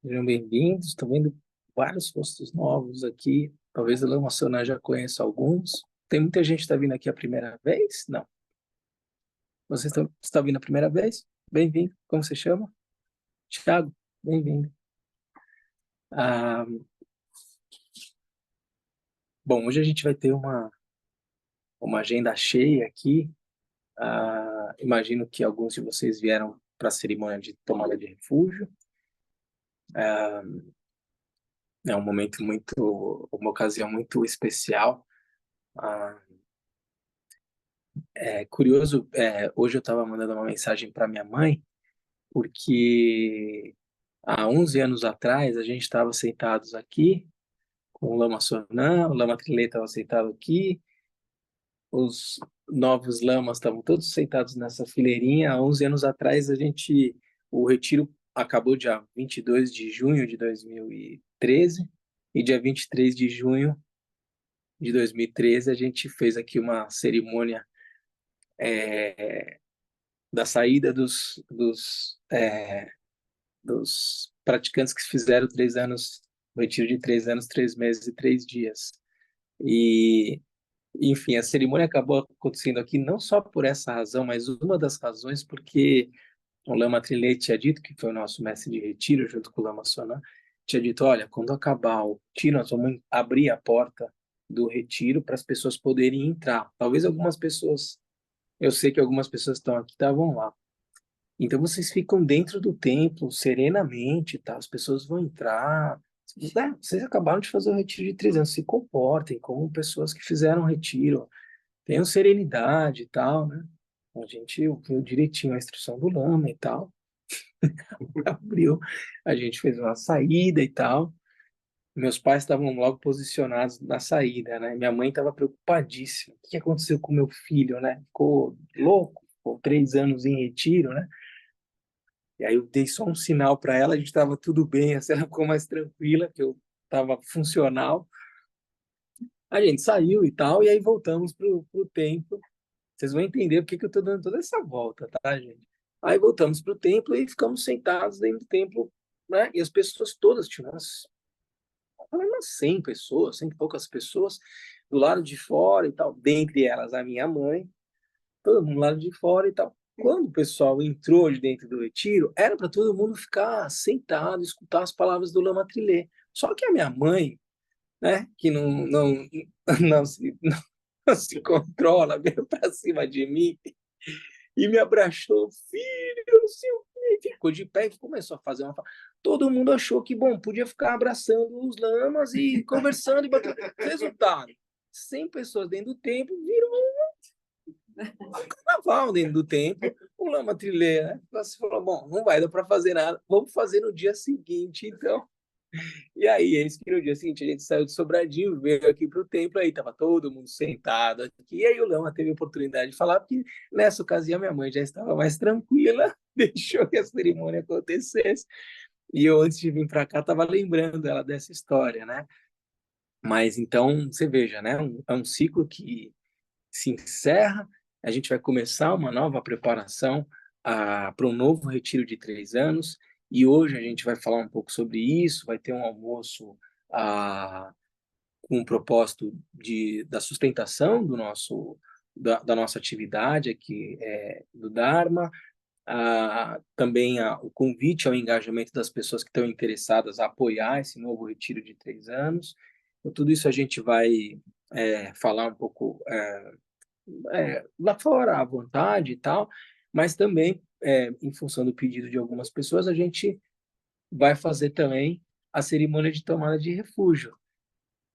Sejam bem-vindos. Estou vendo vários rostos novos aqui. Talvez a Lama Sonar já conheça alguns. Tem muita gente que está vindo aqui a primeira vez? Não. Você está vindo a primeira vez? Bem-vindo. Como você chama? Thiago. Bem-vindo. Ah, bom, hoje a gente vai ter uma agenda cheia aqui. Imagino que alguns de vocês vieram para a cerimônia de tomada de refúgio. É um momento uma ocasião muito especial. Ah, É curioso, hoje eu estava mandando uma mensagem para minha mãe, porque há 11 anos atrás a gente estava sentados aqui, com o Lama Sornam, o Lama Trilê estava sentado aqui, os novos lamas estavam todos sentados nessa fileirinha. Há 11 anos atrás o retiro acabou dia 22 de junho de 2013, e dia 23 de junho de 2013 a gente fez aqui uma cerimônia da saída dos praticantes que fizeram 3 anos, o retiro de 3 anos, 3 meses e 3 dias. E, enfim, a cerimônia acabou acontecendo aqui não só por essa razão, mas uma das razões porque o Lama Trilê tinha dito, que foi o nosso mestre de retiro, junto com o Lama Sonan, tinha dito, olha, quando acabar o retiro, nós vamos abrir a porta do retiro para as pessoas poderem entrar. Talvez algumas pessoas, eu sei que algumas pessoas estão aqui, estavam lá. Então vocês ficam dentro do templo serenamente, tá? As pessoas vão entrar. Vocês acabaram de fazer o retiro de 3 anos, se comportem como pessoas que fizeram o retiro, tenham serenidade e tal, né? A gente viu direitinho a instrução do lama e tal, abriu, a gente fez uma saída e tal. Meus pais estavam logo posicionados na saída, né? Minha mãe estava preocupadíssima. O que aconteceu com meu filho, né? Ficou louco, ficou 3 anos em retiro, né? E aí eu dei só um sinal para ela, a gente estava tudo bem, assim, ela ficou mais tranquila, que eu estava funcional. A gente saiu e tal, e aí voltamos pro templo. Vocês vão entender porque que eu estou dando toda essa volta, tá, gente? Aí voltamos pro templo e ficamos sentados dentro do templo, né? E as pessoas todas, tinham umas 100 pessoas, 100 e poucas pessoas, do lado de fora e tal, dentre elas a minha mãe, todo mundo lá de fora e tal. Quando o pessoal entrou de dentro do retiro, era para todo mundo ficar sentado, escutar as palavras do Lama Trilê. Só que a minha mãe, né, que não se controla, veio para cima de mim e me abraçou, filho, não sei o quê. Ficou de pé e começou a fazer uma. Todo mundo achou que, bom, podia ficar abraçando os lamas e conversando e batendo. Resultado: 100 pessoas dentro do templo viram um carnaval dentro do templo, o Lama Trilê, né? Você falou, bom, não vai dar para fazer nada, vamos fazer no dia seguinte, então. E aí, eis que no dia seguinte a gente saiu de Sobradinho, veio aqui para o templo, aí estava todo mundo sentado aqui, e aí o Lama teve a oportunidade de falar, porque nessa ocasião minha mãe já estava mais tranquila, deixou que a cerimônia acontecesse, e eu, antes de vir para cá, estava lembrando ela dessa história, né? Mas então, você veja, né? É um ciclo que se encerra, a gente vai começar uma nova preparação para um novo retiro de 3 anos, e hoje a gente vai falar um pouco sobre isso, vai ter um almoço ah, com o propósito da sustentação da nossa atividade aqui do Dharma, também o convite ao engajamento das pessoas que estão interessadas a apoiar esse novo retiro de 3 anos. Então, tudo isso a gente vai falar um pouco lá fora, à vontade e tal, mas também, em função do pedido de algumas pessoas, a gente vai fazer também a cerimônia de tomada de refúgio.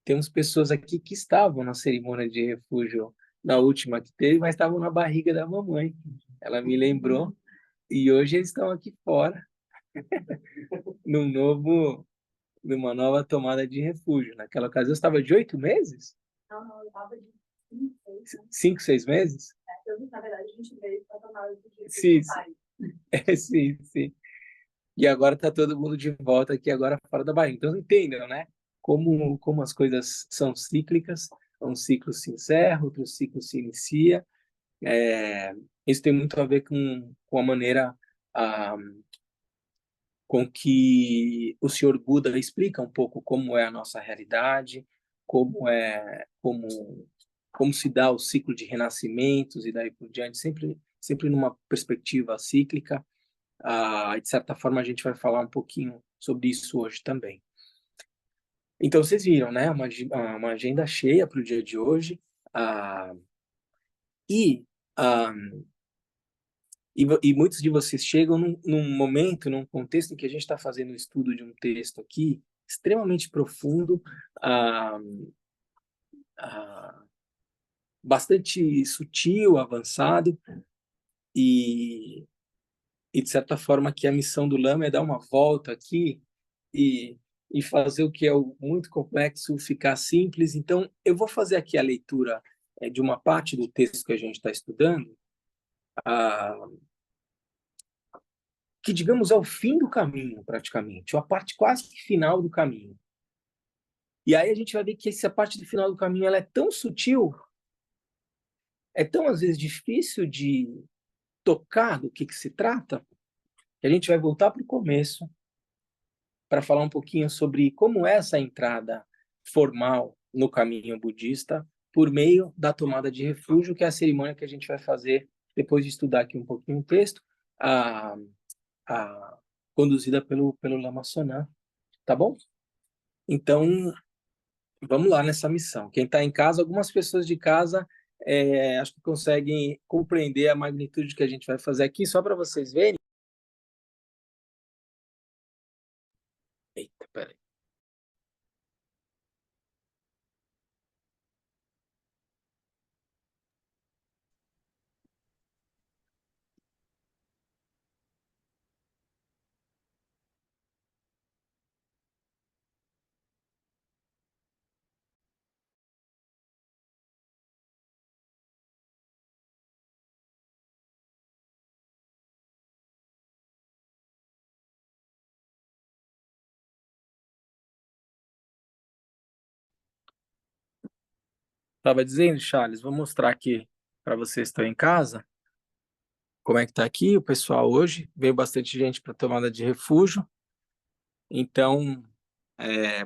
Temos pessoas aqui que estavam na cerimônia de refúgio na última que teve, mas estavam na barriga da mamãe. Ela me lembrou, e hoje eles estão aqui fora, num novo, numa nova tomada de refúgio. Naquela ocasião, eu estava de 8 meses? Não, não, eu tava de 5, 6, né? 5, 6 meses? Na verdade, a gente veio para tomar o dia Sim, do pai. sim, sim. E agora está todo mundo de volta aqui, agora fora da Bahia. Então, entendam, né? Como as coisas são cíclicas, um ciclo se encerra, outro ciclo se inicia. Isso tem muito a ver com a maneira, a, com que o Senhor Buda explica um pouco como é a nossa realidade, como se dá o ciclo de renascimentos e daí por diante, sempre numa perspectiva cíclica. De certa forma, a gente vai falar um pouquinho sobre isso hoje também. Então, vocês viram, né? Uma agenda cheia para o dia de hoje. E, ah, e muitos de vocês chegam num momento, num contexto em que a gente está fazendo um estudo de um texto aqui extremamente profundo, ah, bastante sutil, avançado, e de certa forma que a missão do Lama é dar uma volta aqui e, e fazer o que é muito complexo ficar simples. Então, eu vou fazer aqui a leitura de uma parte do texto que a gente está estudando, que, digamos, é o fim do caminho, praticamente, ou a parte quase que final do caminho. E aí a gente vai ver que essa parte do final do caminho ela é tão sutil, é tão, às vezes, difícil de tocar do que se trata, que a gente vai voltar para o começo para falar um pouquinho sobre como é essa entrada formal no caminho budista por meio da tomada de refúgio, que é a cerimônia que a gente vai fazer depois de estudar aqui um pouquinho o texto, a, conduzida pelo Lama Sonan, tá bom? Então, vamos lá nessa missão. Quem está em casa, algumas pessoas de casa acho que conseguem compreender a magnitude que a gente vai fazer aqui, só para vocês verem. Eita, peraí. Estava dizendo, Charles, vou mostrar aqui para vocês que estão em casa como é que está aqui o pessoal hoje. Veio bastante gente para a tomada de refúgio. Então,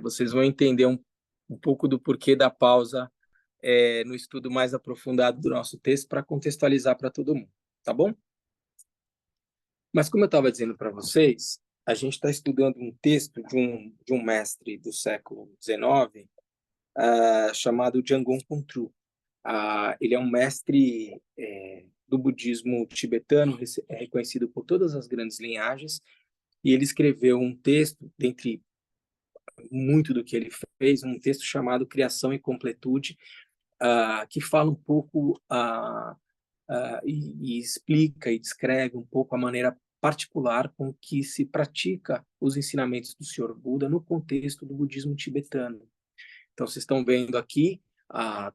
vocês vão entender um pouco do porquê da pausa no estudo mais aprofundado do nosso texto para contextualizar para todo mundo, tá bom? Mas como eu estava dizendo para vocês, a gente está estudando um texto de um mestre do século XIX chamado Jamgon Kongtrul. Ele é um mestre do budismo tibetano, reconhecido por todas as grandes linhagens, e ele escreveu um texto, dentre muito do que ele fez, um texto chamado Criação e Completude, que fala um pouco e explica e descreve um pouco a maneira particular com que se pratica os ensinamentos do Senhor Buda no contexto do budismo tibetano. Então, vocês estão vendo aqui,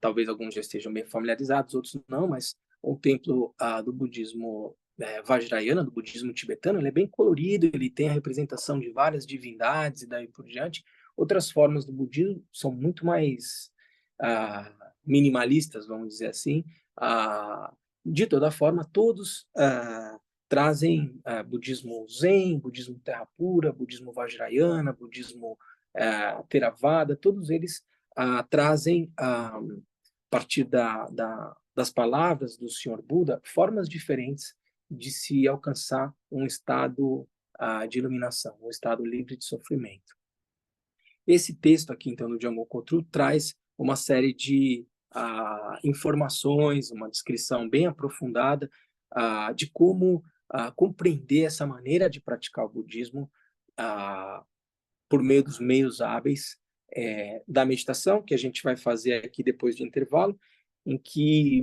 talvez alguns já estejam bem familiarizados, outros não, mas o templo do budismo Vajrayana, do budismo tibetano, ele é bem colorido, ele tem a representação de várias divindades e daí por diante. Outras formas do budismo são muito mais minimalistas, vamos dizer assim. De toda forma, todos trazem budismo Zen, budismo Terra Pura, budismo Vajrayana, budismo Theravada, todos eles trazem, a partir das palavras do Senhor Buda, formas diferentes de se alcançar um estado de iluminação, um estado livre de sofrimento. Esse texto aqui, então, do Jamgon Kongtrul, traz uma série de informações, uma descrição bem aprofundada de como compreender essa maneira de praticar o budismo por meio dos meios hábeis da meditação, que a gente vai fazer aqui depois do intervalo, em que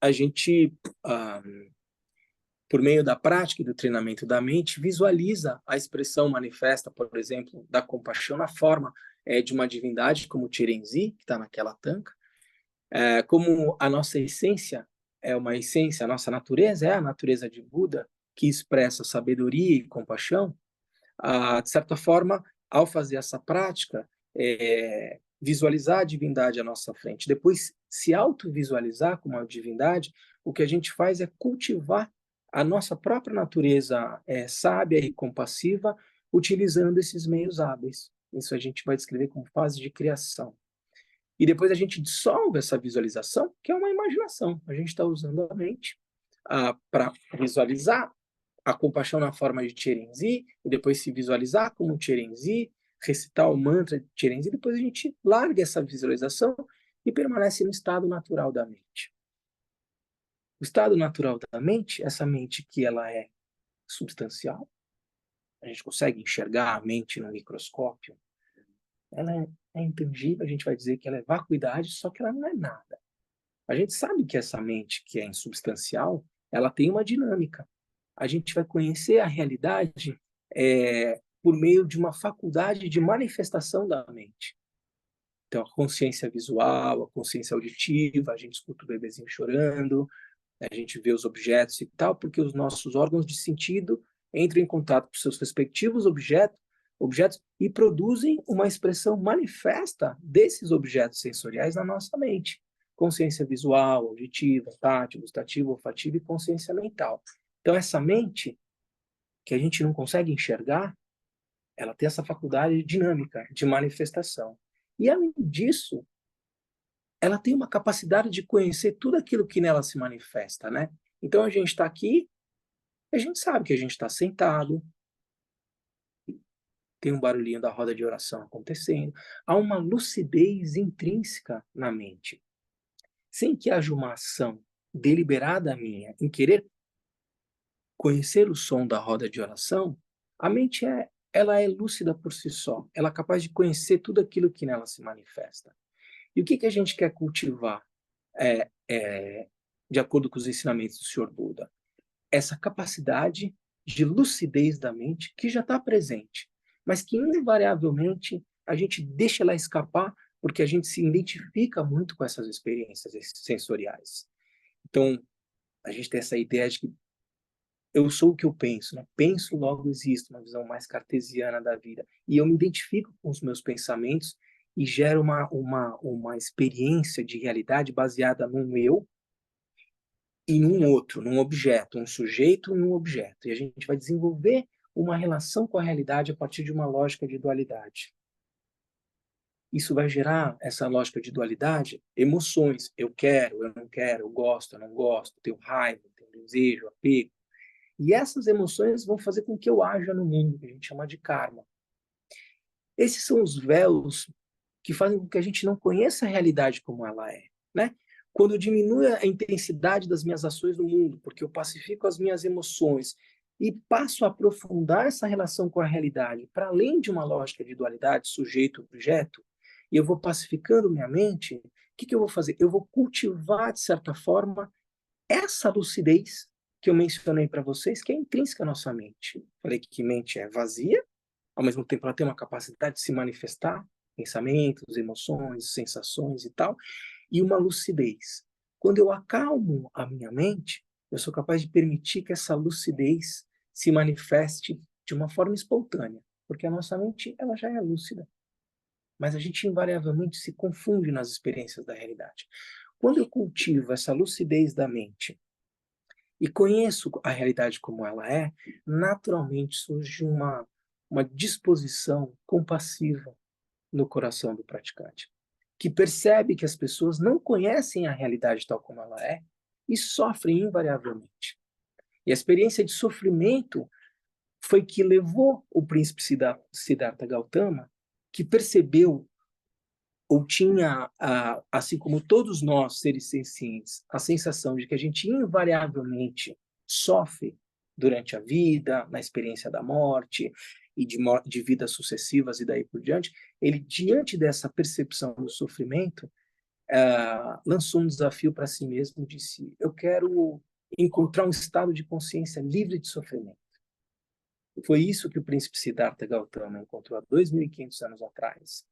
a gente, por meio da prática e do treinamento da mente, visualiza a expressão manifesta, por exemplo, da compaixão na forma de uma divindade, como Chirenzi, que está naquela tanca, como a nossa essência é uma essência, a nossa natureza é a natureza de Buda, que expressa sabedoria e compaixão. De certa forma, ao fazer essa prática, visualizar a divindade à nossa frente, depois se auto-visualizar como uma divindade, o que a gente faz é cultivar a nossa própria natureza é sábia e compassiva, utilizando esses meios hábeis. Isso a gente vai descrever como fase de criação. E depois a gente dissolve essa visualização, que é uma imaginação. A gente está usando a mente para visualizar a compaixão na forma de Cherenzi, e depois se visualizar como Cherenzi, recitar o mantra de Cherenzi, depois a gente larga essa visualização e permanece no estado natural da mente. O estado natural da mente, essa mente que ela é substancial, a gente consegue enxergar a mente no microscópio, ela é intangível, a gente vai dizer que ela é vacuidade, só que ela não é nada. A gente sabe que essa mente que é insubstancial, ela tem uma dinâmica. A gente vai conhecer a realidade por meio de uma faculdade de manifestação da mente. Então, a consciência visual, a consciência auditiva, a gente escuta o bebezinho chorando, a gente vê os objetos e tal, porque os nossos órgãos de sentido entram em contato com seus respectivos objetos e produzem uma expressão manifesta desses objetos sensoriais na nossa mente. Consciência visual, auditiva, tátil, gustativa, olfativa e consciência mental. Então, essa mente, que a gente não consegue enxergar, ela tem essa faculdade dinâmica de manifestação. E, além disso, ela tem uma capacidade de conhecer tudo aquilo que nela se manifesta, né? Então, a gente está aqui, a gente sabe que a gente está sentado, tem um barulhinho da roda de oração acontecendo, há uma lucidez intrínseca na mente. Sem que haja uma ação deliberada minha em querer conhecer o som da roda de oração, a mente ela é lúcida por si só, ela é capaz de conhecer tudo aquilo que nela se manifesta. E o que a gente quer cultivar de acordo com os ensinamentos do Senhor Buda? Essa capacidade de lucidez da mente que já está presente, mas que invariavelmente a gente deixa ela escapar porque a gente se identifica muito com essas experiências sensoriais. Então, a gente tem essa ideia de que eu sou o que eu penso, né? Penso, logo existo, uma visão mais cartesiana da vida. E eu me identifico com os meus pensamentos e gero uma experiência de realidade baseada num eu e num outro, num objeto, um sujeito num objeto. E a gente vai desenvolver uma relação com a realidade a partir de uma lógica de dualidade. Isso vai gerar, essa lógica de dualidade, emoções. Eu quero, eu não quero, eu gosto, eu não gosto, tenho raiva, tenho desejo, apego. E essas emoções vão fazer com que eu haja no mundo, que a gente chama de karma. Esses são os véus que fazem com que a gente não conheça a realidade como ela é, né? Quando eu diminuo a intensidade das minhas ações no mundo, porque eu pacifico as minhas emoções e passo a aprofundar essa relação com a realidade, para além de uma lógica de dualidade, sujeito-objeto, e eu vou pacificando minha mente, o que eu vou fazer? Eu vou cultivar, de certa forma, essa lucidez que eu mencionei para vocês, que é intrínseca à nossa mente. Falei que mente é vazia, ao mesmo tempo ela tem uma capacidade de se manifestar, pensamentos, emoções, sensações e tal, e uma lucidez. Quando eu acalmo a minha mente, eu sou capaz de permitir que essa lucidez se manifeste de uma forma espontânea, porque a nossa mente ela já é lúcida, mas a gente invariavelmente se confunde nas experiências da realidade. Quando eu cultivo essa lucidez da mente e conheço a realidade como ela é, naturalmente surge uma disposição compassiva no coração do praticante, que percebe que as pessoas não conhecem a realidade tal como ela é e sofrem invariavelmente. E a experiência de sofrimento foi que levou o príncipe Siddhartha Gautama, que percebeu ou tinha, assim como todos nós, seres sencientes, a sensação de que a gente invariavelmente sofre durante a vida, na experiência da morte e de vidas sucessivas e daí por diante, ele, diante dessa percepção do sofrimento, lançou um desafio para si mesmo e disse: eu quero encontrar um estado de consciência livre de sofrimento. Foi isso que o príncipe Siddhartha Gautama encontrou há 2.500 anos atrás.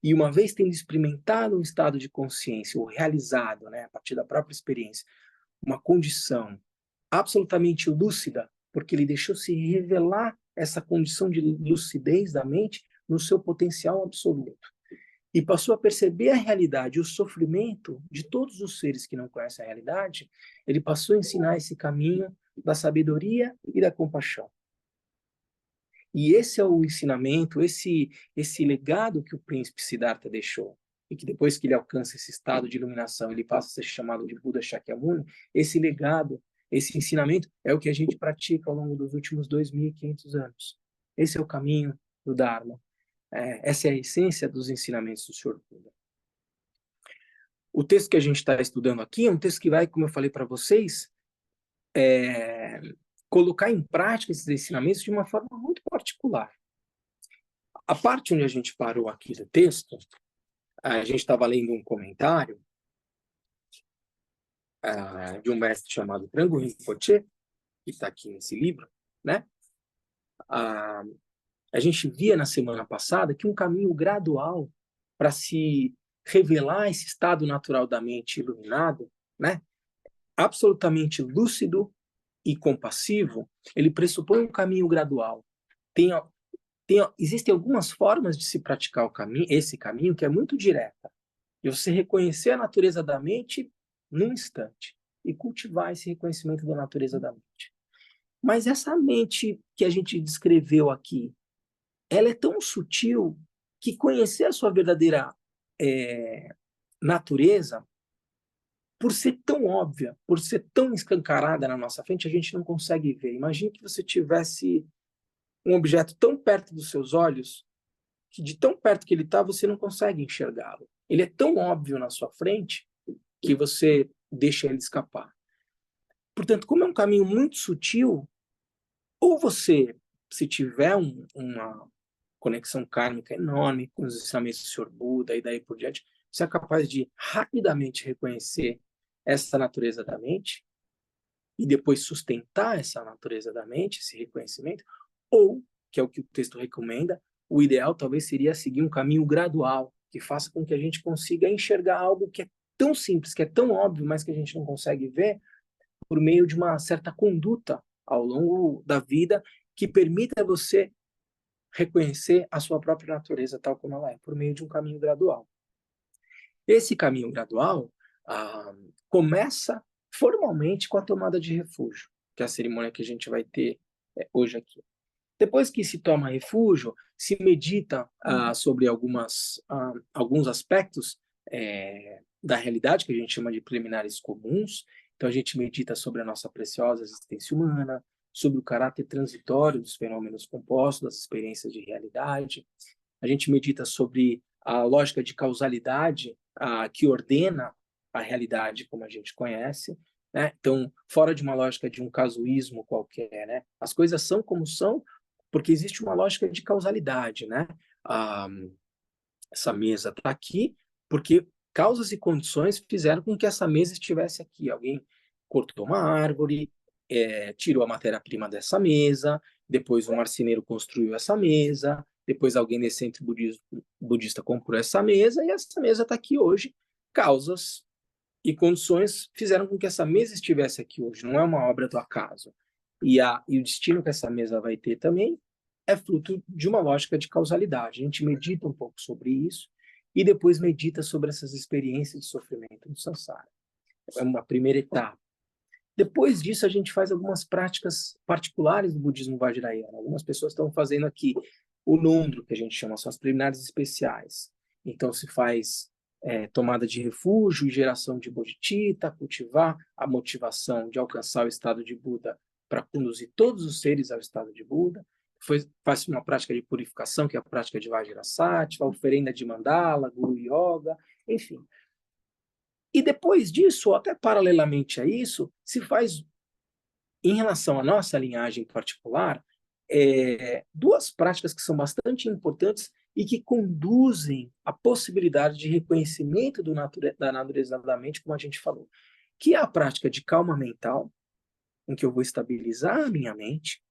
E uma vez tendo experimentado um estado de consciência, ou realizado, né, a partir da própria experiência, uma condição absolutamente lúcida, porque ele deixou se revelar essa condição de lucidez da mente no seu potencial absoluto. E passou a perceber a realidade, o sofrimento de todos os seres que não conhecem a realidade, ele passou a ensinar esse caminho da sabedoria e da compaixão. E esse é o ensinamento, esse legado que o príncipe Siddhartha deixou. E que depois que ele alcança esse estado de iluminação, ele passa a ser chamado de Buda Shakyamuni, esse legado, esse ensinamento é o que a gente pratica ao longo dos últimos 2.500 anos. Esse é o caminho do Dharma. Essa é a essência dos ensinamentos do Senhor Buda. O texto que a gente está estudando aqui é um texto que vai, como eu falei para vocês, colocar em prática esses ensinamentos de uma forma muito particular. A parte onde a gente parou aqui do texto, a gente estava lendo um comentário de um mestre chamado Drango Rinpoche, que está aqui nesse livro, né? A gente via na semana passada que um caminho gradual para se revelar esse estado natural da mente iluminado, né? Absolutamente lúcido e compassivo, ele pressupõe um caminho gradual. Existem algumas formas de se praticar esse caminho que é muito direta. E você reconhecer a natureza da mente num instante e cultivar esse reconhecimento da natureza da mente. Mas essa mente que a gente descreveu aqui, ela é tão sutil que conhecer a sua verdadeira natureza, por ser tão óbvia, por ser tão escancarada na nossa frente, a gente não consegue ver. Imagine que você tivesse um objeto tão perto dos seus olhos que de tão perto que ele está, você não consegue enxergá-lo. Ele é tão óbvio na sua frente que você deixa ele escapar. Portanto, como é um caminho muito sutil, ou você, se tiver uma conexão kármica enorme com os ensinamentos do Senhor Buda e daí por diante, você é capaz de rapidamente reconhecer essa natureza da mente e depois sustentar essa natureza da mente, esse reconhecimento, ou, que é o que o texto recomenda, o ideal talvez seria seguir um caminho gradual, que faça com que a gente consiga enxergar algo que é tão simples, que é tão óbvio, mas que a gente não consegue ver, por meio de uma certa conduta ao longo da vida que permita você reconhecer a sua própria natureza tal como ela é, por meio de um caminho gradual. Esse caminho gradual começa formalmente com a tomada de refúgio, que é a cerimônia que a gente vai ter hoje aqui. Depois que se toma refúgio, se medita sobre alguns aspectos da realidade, que a gente chama de preliminares comuns. Então, a gente medita sobre a nossa preciosa existência humana, sobre o caráter transitório dos fenômenos compostos, das experiências de realidade. A gente medita sobre a lógica de causalidade que ordena a realidade como a gente conhece, né? Então, fora de uma lógica de um casuísmo qualquer, né? As coisas são como são porque existe uma lógica de causalidade, né? Essa mesa está aqui porque causas e condições fizeram com que essa mesa estivesse aqui. Alguém cortou uma árvore, tirou a matéria-prima dessa mesa, depois um marceneiro construiu essa mesa, depois alguém nesse centro budista comprou essa mesa, e essa mesa está aqui hoje. Causas e condições fizeram com que essa mesa estivesse aqui hoje, não é uma obra do acaso. E o destino que essa mesa vai ter também é fruto de uma lógica de causalidade. A gente medita um pouco sobre isso e depois medita sobre essas experiências de sofrimento do samsara. É uma primeira etapa. Depois disso, a gente faz algumas práticas particulares do budismo vajrayana. Algumas pessoas estão fazendo aqui o nundro, que a gente chama, são as preliminares especiais. Então, se faz tomada de refúgio e geração de bodhicitta, cultivar a motivação de alcançar o estado de Buda para conduzir todos os seres ao estado de Buda. Faz uma prática de purificação, que é a prática de Vajrasattva, a oferenda de mandala, Guru Yoga, enfim. E depois disso, ou até paralelamente a isso, se faz, em relação à nossa linhagem particular, duas práticas que são bastante importantes e que conduzem à possibilidade de reconhecimento da natureza da mente, como a gente falou, que é a prática de calma mental, em que eu vou estabilizar a minha mente,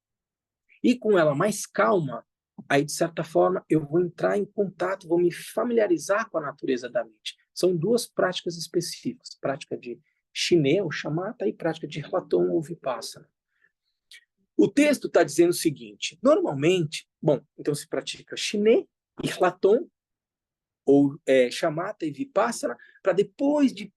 e com ela mais calma, aí, de certa forma, eu vou entrar em contato, vou me familiarizar com a natureza da mente. São duas práticas específicas, prática de Shiné, ou Shamatha, e prática de Raton ou Vipassana. O texto está dizendo o seguinte, normalmente, então se pratica Shiné e Raton, ou Shamatha e Vipassana, para depois de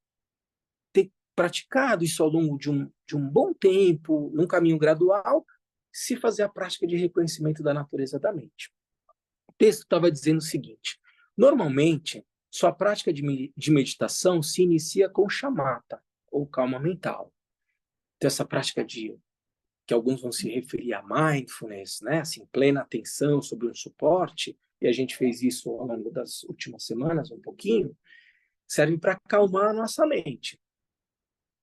ter praticado isso ao longo de um bom tempo, num caminho gradual, se fazer a prática de reconhecimento da natureza da mente. O texto estava dizendo o seguinte: normalmente, sua prática de meditação se inicia com shamatha, ou calma mental. Então, essa prática que alguns vão se referir a mindfulness, né? Assim, plena atenção sobre um suporte, e a gente fez isso ao longo das últimas semanas, um pouquinho, serve para acalmar a nossa mente.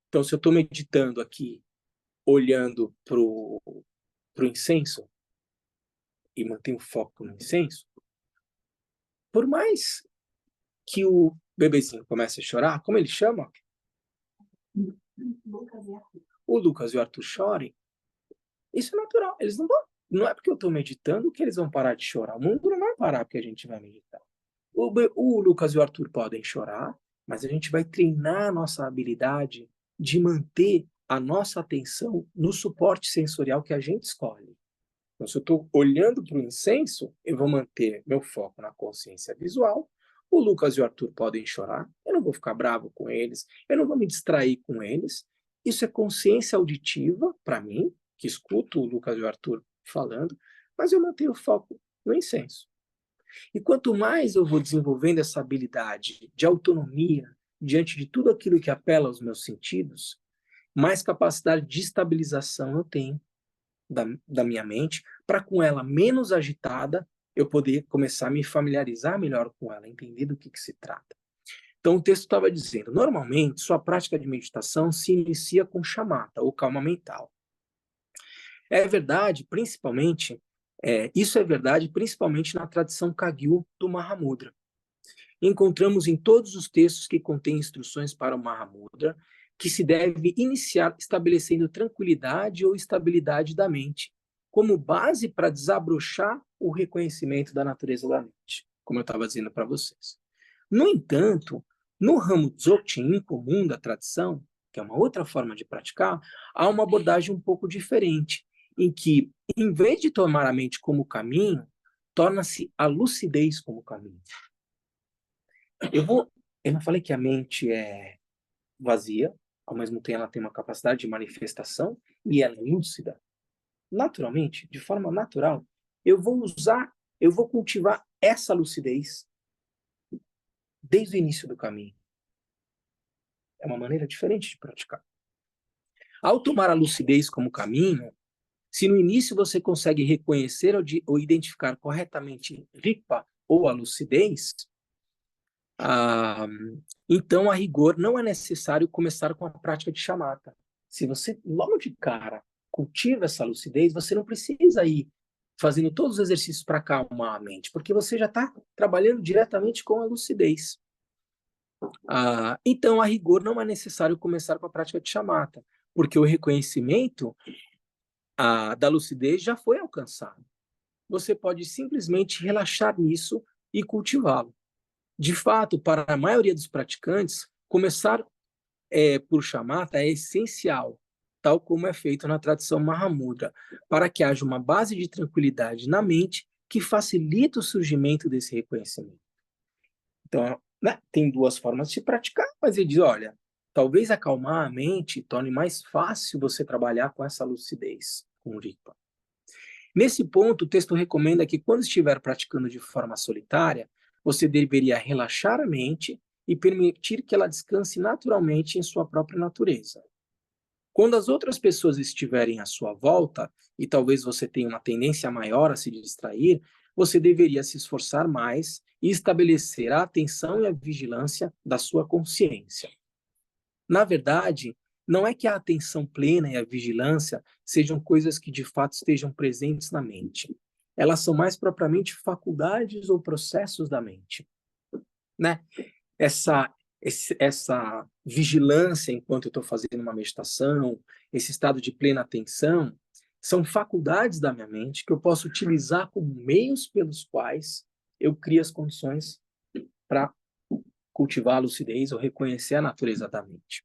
Então, se eu estou meditando aqui, olhando para o incenso, e mantenho o foco no incenso, por mais que o bebezinho comece a chorar, como ele chama? O Lucas e o Arthur chorem, isso é natural. Eles não é porque eu estou meditando que eles vão parar de chorar. O mundo não vai parar porque a gente vai meditar. O Lucas e o Arthur podem chorar, mas a gente vai treinar a nossa habilidade de manter a nossa atenção no suporte sensorial que a gente escolhe. Então, se eu estou olhando para o incenso, eu vou manter meu foco na consciência visual. O Lucas e o Arthur podem chorar, eu não vou ficar bravo com eles, eu não vou me distrair com eles. Isso é consciência auditiva para mim, que escuto o Lucas e o Arthur falando, mas eu mantenho o foco no incenso. E quanto mais eu vou desenvolvendo essa habilidade de autonomia diante de tudo aquilo que apela aos meus sentidos, mais capacidade de estabilização eu tenho da minha mente, para com ela menos agitada, eu poder começar a me familiarizar melhor com ela, entender do que se trata. Então, o texto estava dizendo, normalmente, sua prática de meditação se inicia com shamatha, ou calma mental. É verdade, principalmente, isso é verdade, principalmente na tradição Kagyu do Mahamudra. Encontramos em todos os textos que contêm instruções para o Mahamudra que se deve iniciar estabelecendo tranquilidade ou estabilidade da mente, como base para desabrochar o reconhecimento da natureza da mente, como eu estava dizendo para vocês. No entanto, no ramo Dzogchen comum da tradição, que é uma outra forma de praticar, há uma abordagem um pouco diferente, em que, em vez de tomar a mente como caminho, torna-se a lucidez como caminho. Eu não falei que a mente é vazia, ao mesmo tempo ela tem uma capacidade de manifestação e ela é lúcida. Naturalmente, de forma natural, eu vou cultivar essa lucidez desde o início do caminho. É uma maneira diferente de praticar. Ao tomar a lucidez como caminho, se no início você consegue reconhecer ou identificar corretamente Rigpa ou a lucidez, então, a rigor, não é necessário começar com a prática de shamatha. Se você, logo de cara, cultiva essa lucidez, você não precisa ir fazendo todos os exercícios para acalmar a mente, porque você já está trabalhando diretamente com a lucidez. Então, a rigor, não é necessário começar com a prática de shamatha, porque o reconhecimento da lucidez já foi alcançado. Você pode simplesmente relaxar nisso e cultivá-lo. De fato, para a maioria dos praticantes, começar por shamatha é essencial, tal como é feito na tradição Mahamudra, para que haja uma base de tranquilidade na mente que facilite o surgimento desse reconhecimento. Então, né, tem duas formas de se praticar, mas ele diz, olha, talvez acalmar a mente torne mais fácil você trabalhar com essa lucidez, com o Rigpa. Nesse ponto, o texto recomenda que quando estiver praticando de forma solitária, você deveria relaxar a mente e permitir que ela descanse naturalmente em sua própria natureza. Quando as outras pessoas estiverem à sua volta, e talvez você tenha uma tendência maior a se distrair, você deveria se esforçar mais e estabelecer a atenção e a vigilância da sua consciência. Na verdade, não é que a atenção plena e a vigilância sejam coisas que de fato estejam presentes na mente. Elas são mais propriamente faculdades ou processos da mente, né? Essa vigilância enquanto eu estou fazendo uma meditação, esse estado de plena atenção, são faculdades da minha mente que eu posso utilizar como meios pelos quais eu crio as condições para cultivar a lucidez ou reconhecer a natureza da mente.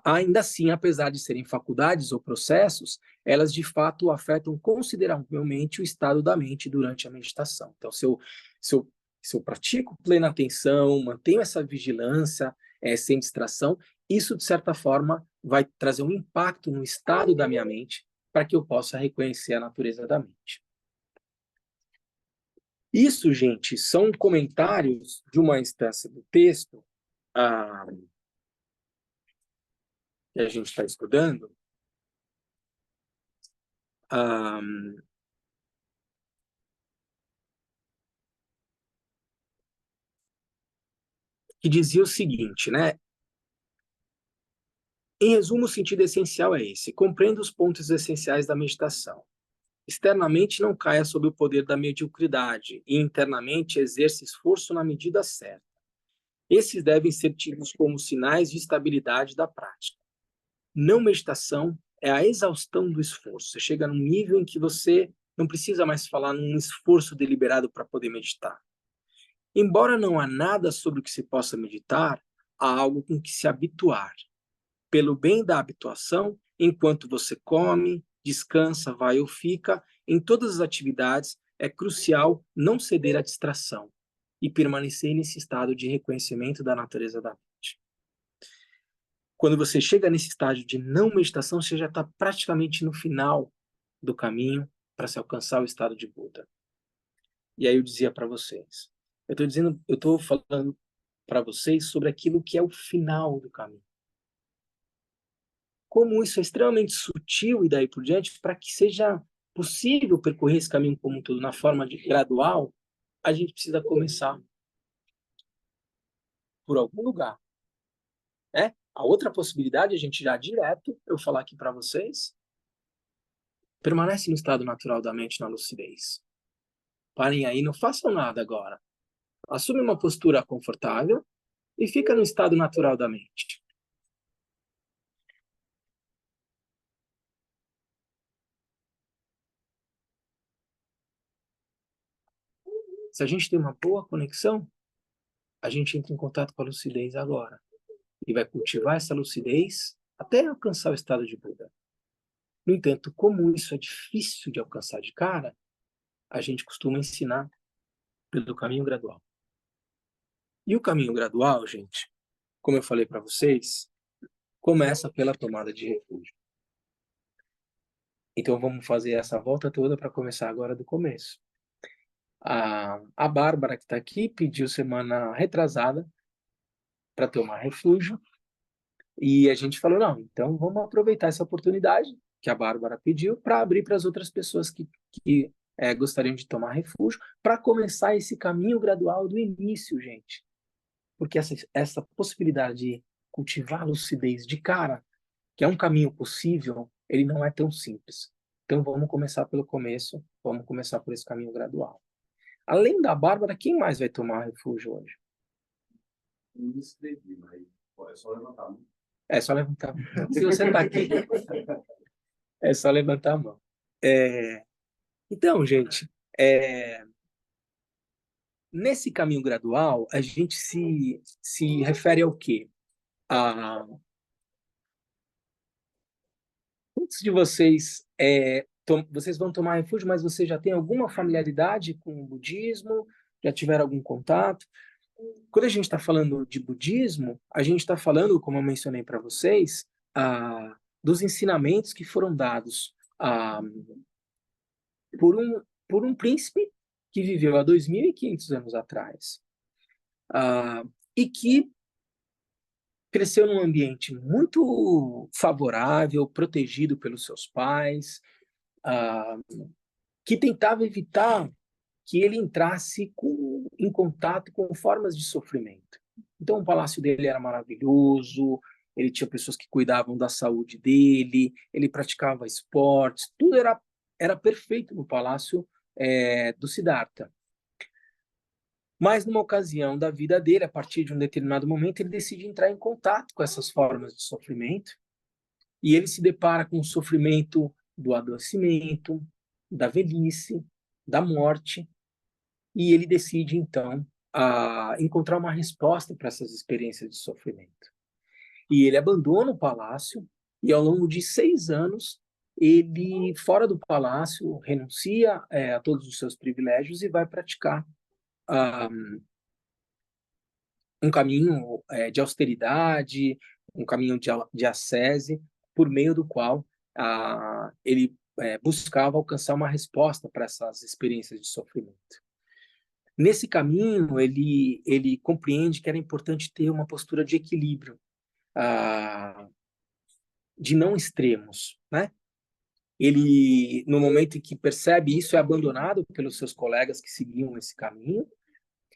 Ainda assim, apesar de serem faculdades ou processos, elas de fato afetam consideravelmente o estado da mente durante a meditação. Então, se Se eu pratico plena atenção, mantenho essa vigilância, sem distração, isso, de certa forma, vai trazer um impacto no estado da minha mente para que eu possa reconhecer a natureza da mente. Isso, gente, são comentários de uma instância do texto que a gente está estudando, que dizia o seguinte, né? Em resumo, o sentido essencial é esse: compreenda os pontos essenciais da meditação. Externamente, não caia sob o poder da mediocridade e internamente exerça esforço na medida certa. Esses devem ser tidos como sinais de estabilidade da prática. Não meditação é a exaustão do esforço. Você chega num nível em que você não precisa mais falar num esforço deliberado para poder meditar. Embora não há nada sobre o que se possa meditar, há algo com que se habituar. Pelo bem da habituação, enquanto você come, descansa, vai ou fica, em todas as atividades, é crucial não ceder à distração e permanecer nesse estado de reconhecimento da natureza da mente. Quando você chega nesse estágio de não meditação, você já está praticamente no final do caminho para se alcançar o estado de Buda. E aí eu dizia para vocês, eu estou falando para vocês sobre aquilo que é o final do caminho. Como isso é extremamente sutil e daí por diante, para que seja possível percorrer esse caminho como um todo na forma de gradual, a gente precisa começar por algum lugar. A outra possibilidade, a gente já direto, eu falar aqui para vocês, permanece no estado natural da mente, na lucidez. Parem aí, não façam nada agora. Assume uma postura confortável e fica no estado natural da mente. Se a gente tem uma boa conexão, a gente entra em contato com a lucidez agora. E vai cultivar essa lucidez até alcançar o estado de Buda. No entanto, como isso é difícil de alcançar de cara, a gente costuma ensinar pelo caminho gradual. E o caminho gradual, gente, como eu falei para vocês, começa pela tomada de refúgio. Então vamos fazer essa volta toda para começar agora do começo. A Bárbara, que está aqui, pediu semana retrasada para tomar refúgio. E a gente falou, não, então vamos aproveitar essa oportunidade que a Bárbara pediu para abrir para as outras pessoas que gostariam de tomar refúgio, para começar esse caminho gradual do início, gente. Porque essa possibilidade de cultivar a lucidez de cara, que é um caminho possível, ele não é tão simples. Então vamos começar pelo começo, vamos começar por esse caminho gradual. Além da Bárbara, quem mais vai tomar refúgio hoje? Não me inscrevi, mas é só levantar a mão. É só levantar a mão. Se você está aqui, é só levantar a mão. Então, gente, nesse caminho gradual, a gente se refere ao quê? Muitos de vocês, vocês vão tomar refúgio, mas vocês já têm alguma familiaridade com o budismo? Já tiveram algum contato? Quando a gente está falando de budismo, a gente está falando, como eu mencionei para vocês, dos ensinamentos que foram dados por um príncipe que viveu há 2.500 anos atrás e que cresceu num ambiente muito favorável, protegido pelos seus pais, que tentava evitar que ele entrasse em contato com formas de sofrimento. Então, o palácio dele era maravilhoso, ele tinha pessoas que cuidavam da saúde dele, ele praticava esportes, tudo era perfeito no palácio do Siddhartha. Mas, numa ocasião da vida dele, a partir de um determinado momento, ele decide entrar em contato com essas formas de sofrimento e ele se depara com o sofrimento do adoecimento, da velhice, da morte, e ele decide, então, encontrar uma resposta para essas experiências de sofrimento. E ele abandona o palácio e, ao longo de 6 anos, ele, fora do palácio, renuncia a todos os seus privilégios e vai praticar ah, um caminho de austeridade, um caminho de ascese, por meio do qual ele buscava alcançar uma resposta para essas experiências de sofrimento. Nesse caminho, ele compreende que era importante ter uma postura de equilíbrio, de não extremos, né? Ele, no momento em que percebe isso, é abandonado pelos seus colegas que seguiam esse caminho,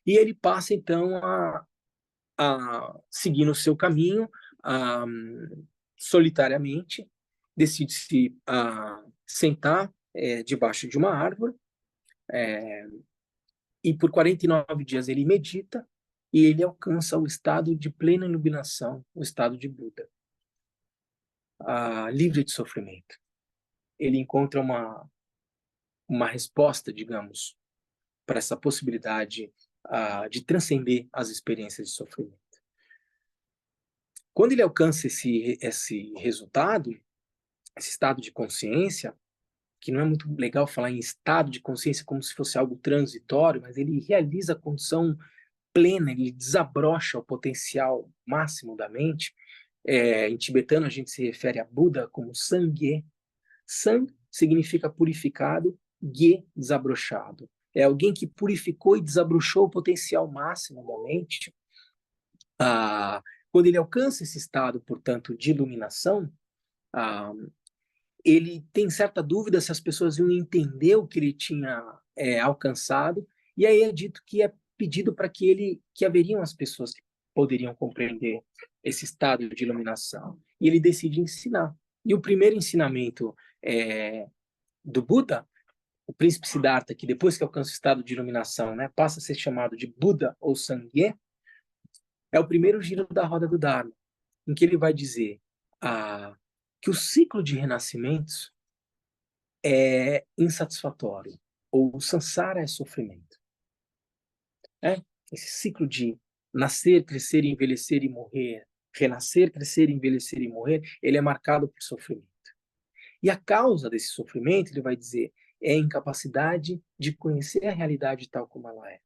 e ele passa, então, a seguir no seu caminho, solitariamente, decide se sentar debaixo de uma árvore, e por 49 dias ele medita, e ele alcança o estado de plena iluminação, o estado de Buda, livre de sofrimento. Ele encontra uma resposta, digamos, para essa possibilidade de transcender as experiências de sofrimento. Quando ele alcança esse resultado, esse estado de consciência, que não é muito legal falar em estado de consciência como se fosse algo transitório, mas ele realiza a condição plena, ele desabrocha o potencial máximo da mente. Em tibetano a gente se refere a Buda como Sangye. Sang significa purificado, Ge, desabrochado. É alguém que purificou e desabrochou o potencial máximo da mente. Quando ele alcança esse estado, portanto, de iluminação, ele tem certa dúvida se as pessoas iam entender o que ele tinha alcançado, e aí é dito que é pedido para que haveriam as pessoas que poderiam compreender esse estado de iluminação. E ele decide ensinar. E o primeiro ensinamento do Buda, o príncipe Siddhartha, que depois que alcança o estado de iluminação, né, passa a ser chamado de Buda ou Sangye, é o primeiro giro da roda do Dharma, em que ele vai dizer que o ciclo de renascimentos é insatisfatório, ou o samsara é sofrimento. Esse ciclo de nascer, crescer, envelhecer e morrer, renascer, crescer, envelhecer e morrer, ele é marcado por sofrimento. E a causa desse sofrimento, ele vai dizer, é a incapacidade de conhecer a realidade tal como ela é.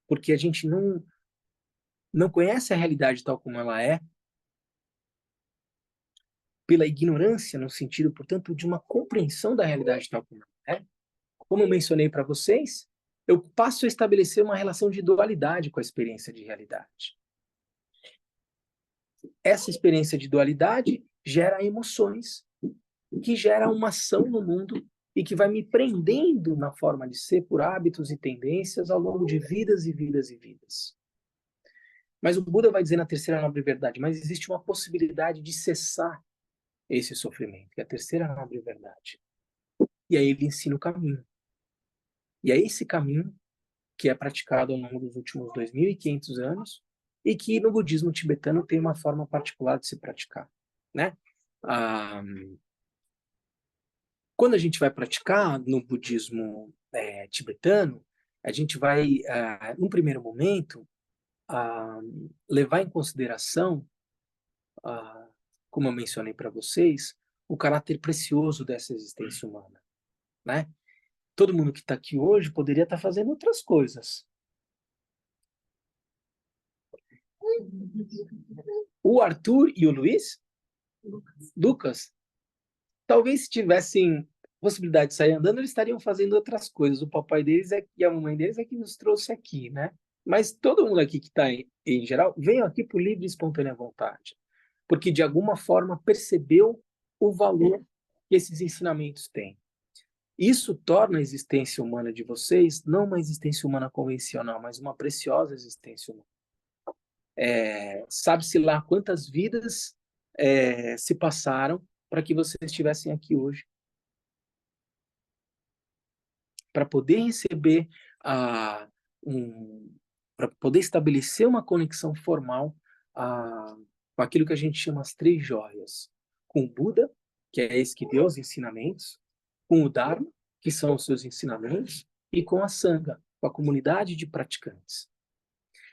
Porque a gente não conhece a realidade tal como ela é pela ignorância, no sentido, portanto, de uma compreensão da realidade tal como ela é. Como eu mencionei para vocês, eu passo a estabelecer uma relação de dualidade com a experiência de realidade. Essa experiência de dualidade gera emoções, que gera uma ação no mundo e que vai me prendendo na forma de ser por hábitos e tendências ao longo de vidas e vidas e vidas. Mas o Buda vai dizer na terceira nobre verdade, mas existe uma possibilidade de cessar esse sofrimento, que é a terceira nobre verdade. E aí ele ensina o caminho. E é esse caminho que é praticado ao longo dos últimos 2.500 anos e que no budismo tibetano tem uma forma particular de se praticar, né? Quando a gente vai praticar no budismo tibetano, a gente vai, num primeiro momento, levar em consideração, como eu mencionei para vocês, o caráter precioso dessa existência humana, né? Todo mundo que está aqui hoje poderia estar fazendo outras coisas. O Arthur e o Luiz, Lucas, talvez se tivessem possibilidade de sair andando, eles estariam fazendo outras coisas. O papai deles e a mamãe deles é que nos trouxe aqui, né? Mas todo mundo aqui que está em geral, veio aqui por livre e espontânea vontade. Porque, de alguma forma, percebeu o valor que esses ensinamentos têm. Isso torna a existência humana de vocês não uma existência humana convencional, mas uma preciosa existência humana. Sabe-se lá quantas vidas se passaram para que vocês estivessem aqui hoje. Para poder receber, para poder estabelecer uma conexão formal com aquilo que a gente chama as três joias. Com o Buda, que é esse que deu os ensinamentos, com o Dharma, que são os seus ensinamentos, e com a Sangha, com a comunidade de praticantes.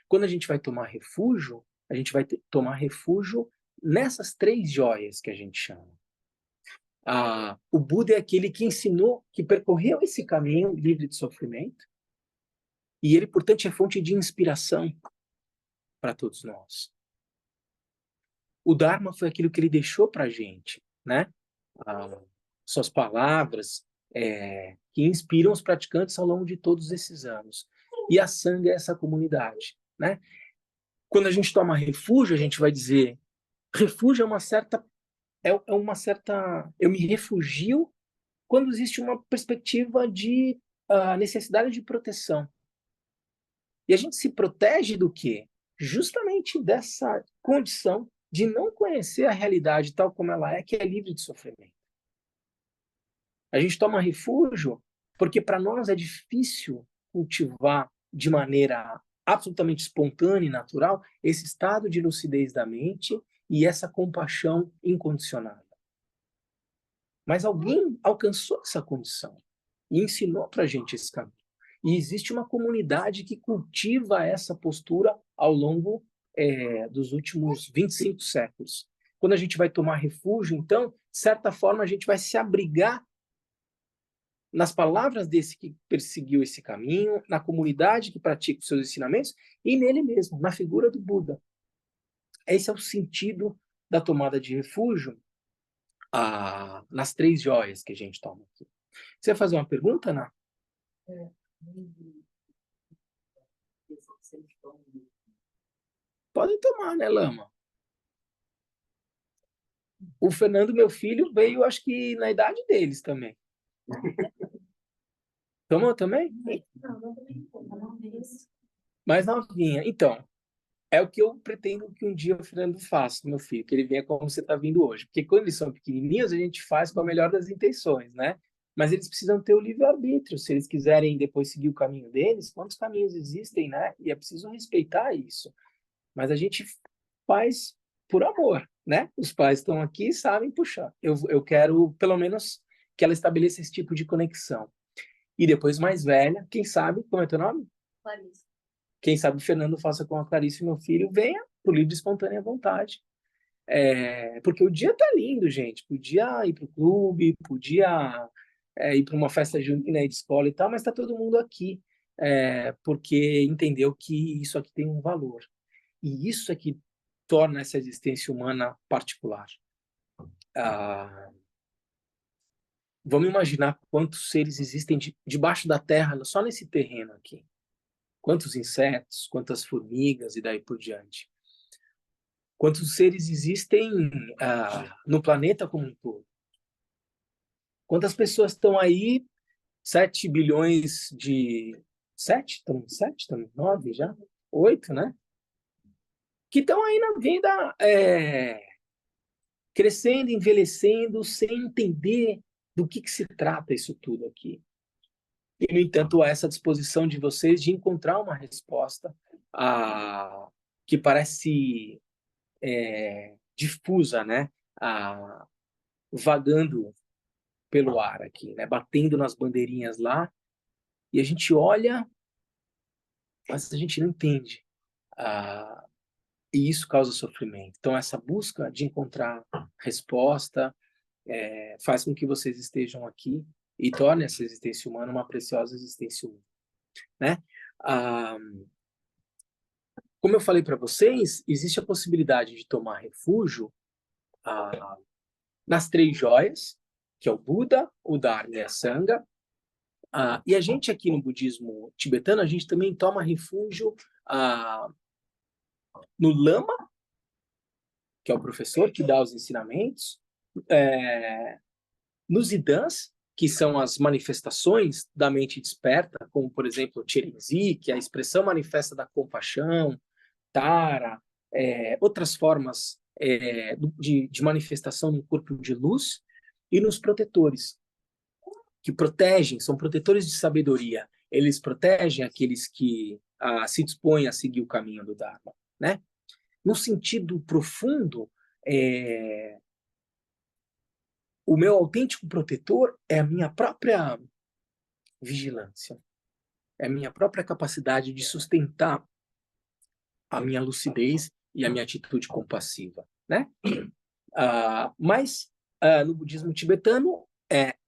Quando a gente vai tomar refúgio, a gente vai tomar refúgio nessas três joias que a gente chama. O Buda é aquele que ensinou, que percorreu esse caminho livre de sofrimento, e ele, portanto, é fonte de inspiração para todos nós. O Dharma foi aquilo que ele deixou para a gente, né? Suas palavras que inspiram os praticantes ao longo de todos esses anos. E a Sangha é essa comunidade, né? Quando a gente toma refúgio, a gente vai dizer, refúgio é uma certa eu me refugio quando existe uma perspectiva de necessidade de proteção. E a gente se protege do quê? Justamente dessa condição de não conhecer a realidade tal como ela é, que é livre de sofrimento. A gente toma refúgio porque para nós é difícil cultivar de maneira absolutamente espontânea e natural esse estado de lucidez da mente e essa compaixão incondicionada. Mas alguém alcançou essa condição e ensinou para a gente esse caminho. E existe uma comunidade que cultiva essa postura ao longo dos últimos 25 séculos. Quando a gente vai tomar refúgio, então, de certa forma, a gente vai se abrigar nas palavras desse que perseguiu esse caminho, na comunidade que pratica os seus ensinamentos e nele mesmo, na figura do Buda. Esse é o sentido da tomada de refúgio nas 3 joias que a gente toma aqui. Você vai fazer uma pergunta, Ana? Podem tomar, né, Lama? O Fernando, meu filho, veio, acho que na idade deles também. Tomou também? Não, não também não. Mais novinha. Então, é o que eu pretendo que um dia o Fernando faça, meu filho, que ele venha como você está vindo hoje. Porque quando eles são pequenininhos, a gente faz com a melhor das intenções, né? Mas eles precisam ter o livre-arbítrio. Se eles quiserem depois seguir o caminho deles, quantos caminhos existem, né? E é preciso respeitar isso. Mas a gente faz por amor, né? Os pais estão aqui e sabem puxar. Eu quero, pelo menos, que ela estabeleça esse tipo de conexão. E depois, mais velha, quem sabe, como é teu nome? Clarice. Quem sabe o Fernando faça com a Clarice, meu filho, venha por livre e espontânea vontade. Porque o dia tá lindo, gente. Podia ir pro clube, podia ir para uma festa junina de escola e tal, mas tá todo mundo aqui. Porque entendeu que isso aqui tem um valor. E isso é que torna essa existência humana particular. Vamos imaginar quantos seres existem debaixo da terra, só nesse terreno aqui. Quantos insetos, quantas formigas e daí por diante. Quantos seres existem no planeta como um todo. Quantas pessoas estão aí? 7 bilhões de... 7? Estamos 7? Estamos 9 já? 8, né? Que estão aí na vida crescendo, envelhecendo, sem entender do que se trata isso tudo aqui. E, no entanto, há essa disposição de vocês de encontrar uma resposta que parece difusa, né? Vagando pelo ar aqui, né? Batendo nas bandeirinhas lá, e a gente olha, mas a gente não entende. E isso causa sofrimento. Então, essa busca de encontrar resposta faz com que vocês estejam aqui e torne essa existência humana uma preciosa existência humana, né? Como eu falei para vocês, existe a possibilidade de tomar refúgio nas 3 joias, que é o Buda, o Dharma e a Sangha. E a gente aqui no budismo tibetano, a gente também toma refúgio no Lama, que é o professor que dá os ensinamentos, nos Idans, que são as manifestações da mente desperta, como, por exemplo, o Chirenzi, que é a expressão manifesta da compaixão, Tara, outras formas de manifestação no corpo de luz, e nos protetores, que protegem, são protetores de sabedoria. Eles protegem aqueles que se dispõem a seguir o caminho do Dharma, né? No sentido profundo, o meu autêntico protetor é a minha própria vigilância, é a minha própria capacidade de sustentar a minha lucidez e a minha atitude compassiva, né? Mas no budismo tibetano,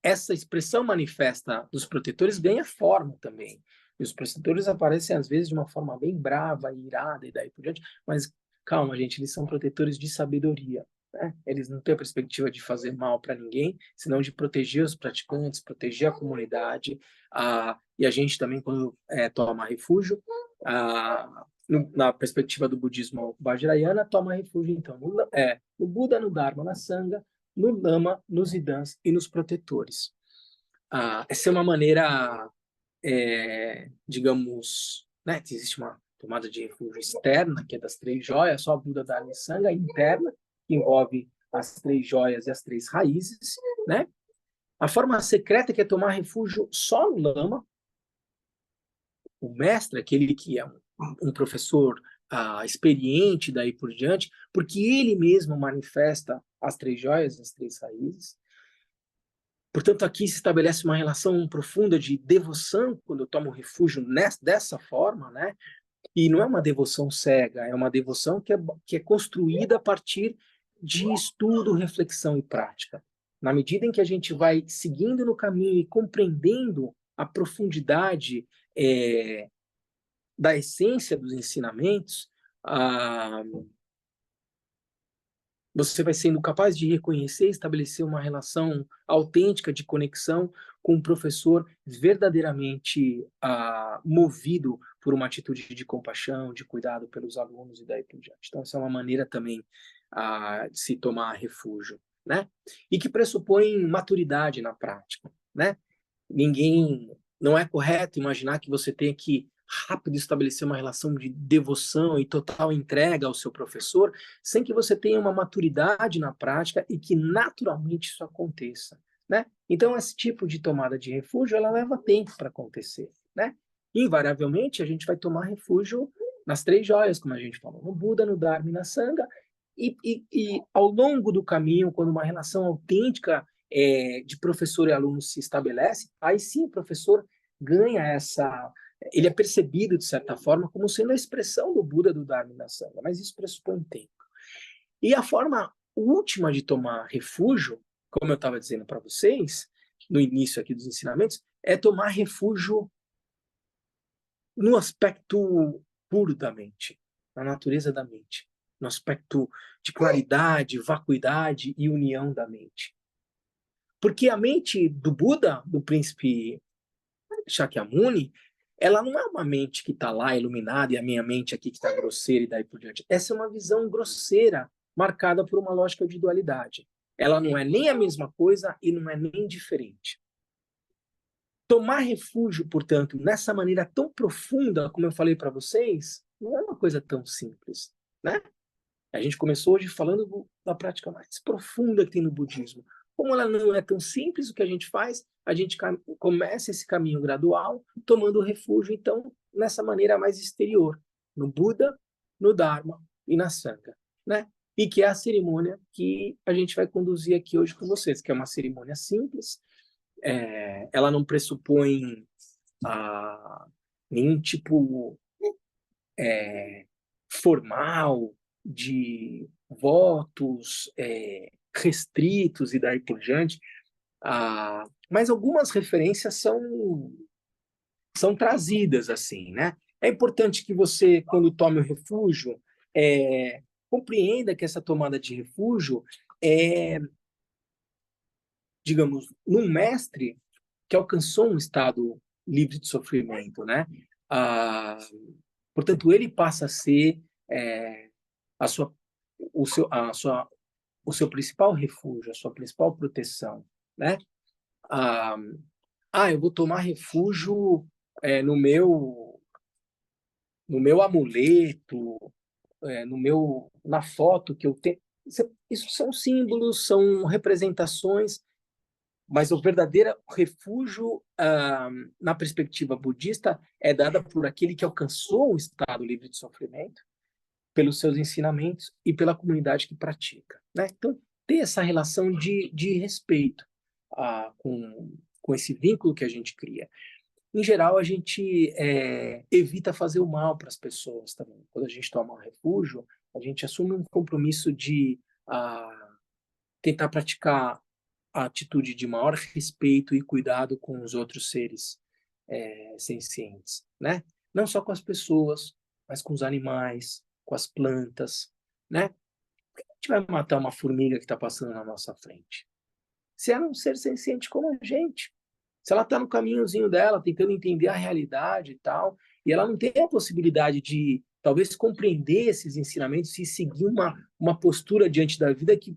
essa expressão manifesta dos protetores ganha forma também. E os protetores aparecem, às vezes, de uma forma bem brava, irada e daí por diante, mas calma, gente, eles são protetores de sabedoria. Né? Eles não têm a perspectiva de fazer mal para ninguém, senão de proteger os praticantes, proteger a comunidade. E a gente também, quando toma refúgio, na perspectiva do budismo vajrayana, toma refúgio, então, no Buda, no Dharma, na Sangha, no Lama, nos Idãs e nos protetores. Essa é uma maneira, digamos, né, existe uma tomada de refúgio externa, que é das 3 joias, só Buda, Dharma e Sangha, interna, que envolve as 3 joias e as 3 raízes, né? A forma secreta, que é tomar refúgio só no Lama, o mestre, aquele que é um professor experiente daí por diante, porque ele mesmo manifesta as 3 joias, as 3 raízes. Portanto, aqui se estabelece uma relação profunda de devoção, quando eu tomo refúgio dessa forma, né? E não é uma devoção cega, é uma devoção que é construída a partir de estudo, reflexão e prática. Na medida em que a gente vai seguindo no caminho e compreendendo a profundidade da essência dos ensinamentos, você vai sendo capaz de reconhecer e estabelecer uma relação autêntica de conexão com um professor verdadeiramente movido por uma atitude de compaixão, de cuidado pelos alunos e daí por diante. Então, essa é uma maneira também de se tomar refúgio, né? E que pressupõe maturidade na prática, né? Não é correto imaginar que você tenha que rápido estabelecer uma relação de devoção e total entrega ao seu professor, sem que você tenha uma maturidade na prática e que naturalmente isso aconteça, né? Então, esse tipo de tomada de refúgio, ela leva tempo para acontecer, né? Invariavelmente, a gente vai tomar refúgio nas 3 joias, como a gente falou, no Buda, no Dharma e na Sangha, e ao longo do caminho, quando uma relação autêntica de professor e aluno se estabelece, aí sim o professor ganha ele é percebido, de certa forma, como sendo a expressão do Buda, do Dharma e da Sangha, mas isso pressupõe tempo. E a forma última de tomar refúgio, como eu estava dizendo para vocês, no início aqui dos ensinamentos, é tomar refúgio no aspecto puro da mente, na natureza da mente, no aspecto de claridade, vacuidade e união da mente. Porque a mente do Buda, do príncipe Shakyamuni, ela não é uma mente que está lá iluminada e a minha mente aqui que está grosseira e daí por diante. Essa é uma visão grosseira, marcada por uma lógica de dualidade. Ela não é nem a mesma coisa e não é nem diferente. Tomar refúgio, portanto, nessa maneira tão profunda, como eu falei para vocês, não é uma coisa tão simples, né? A gente começou hoje falando da prática mais profunda que tem no budismo. Como ela não é tão simples, o que a gente faz? A gente começa esse caminho gradual, tomando refúgio, então, nessa maneira mais exterior, no Buda, no Dharma e na Sangha, né? E que é a cerimônia que a gente vai conduzir aqui hoje com vocês, que é uma cerimônia simples, ela não pressupõe nenhum tipo formal de votos restritos e daí por diante, mas algumas referências são trazidas assim, né? É importante que você, quando tome o refúgio, compreenda que essa tomada de refúgio é, digamos, num mestre que alcançou um estado livre de sofrimento, né? Portanto, ele passa a ser o seu principal refúgio, a sua principal proteção, né? Eu vou tomar refúgio no meu amuleto, na foto que eu tenho. Isso são símbolos, são representações, mas o verdadeiro refúgio, na perspectiva budista, é dada por aquele que alcançou o estado livre de sofrimento, pelos seus ensinamentos e pela comunidade que pratica, né? Então, ter essa relação de respeito com esse vínculo que a gente cria. Em geral, a gente evita fazer o mal para as pessoas também. Quando a gente toma um refúgio, a gente assume um compromisso de tentar praticar a atitude de maior respeito e cuidado com os outros seres sencientes, né? Não só com as pessoas, mas com os animais, com as plantas, né? Por que a gente vai matar uma formiga que está passando na nossa frente? Se ela é um ser senciente como a gente, se ela está no caminhozinho dela, tentando entender a realidade e tal, e ela não tem a possibilidade de, talvez, compreender esses ensinamentos e seguir uma postura diante da vida que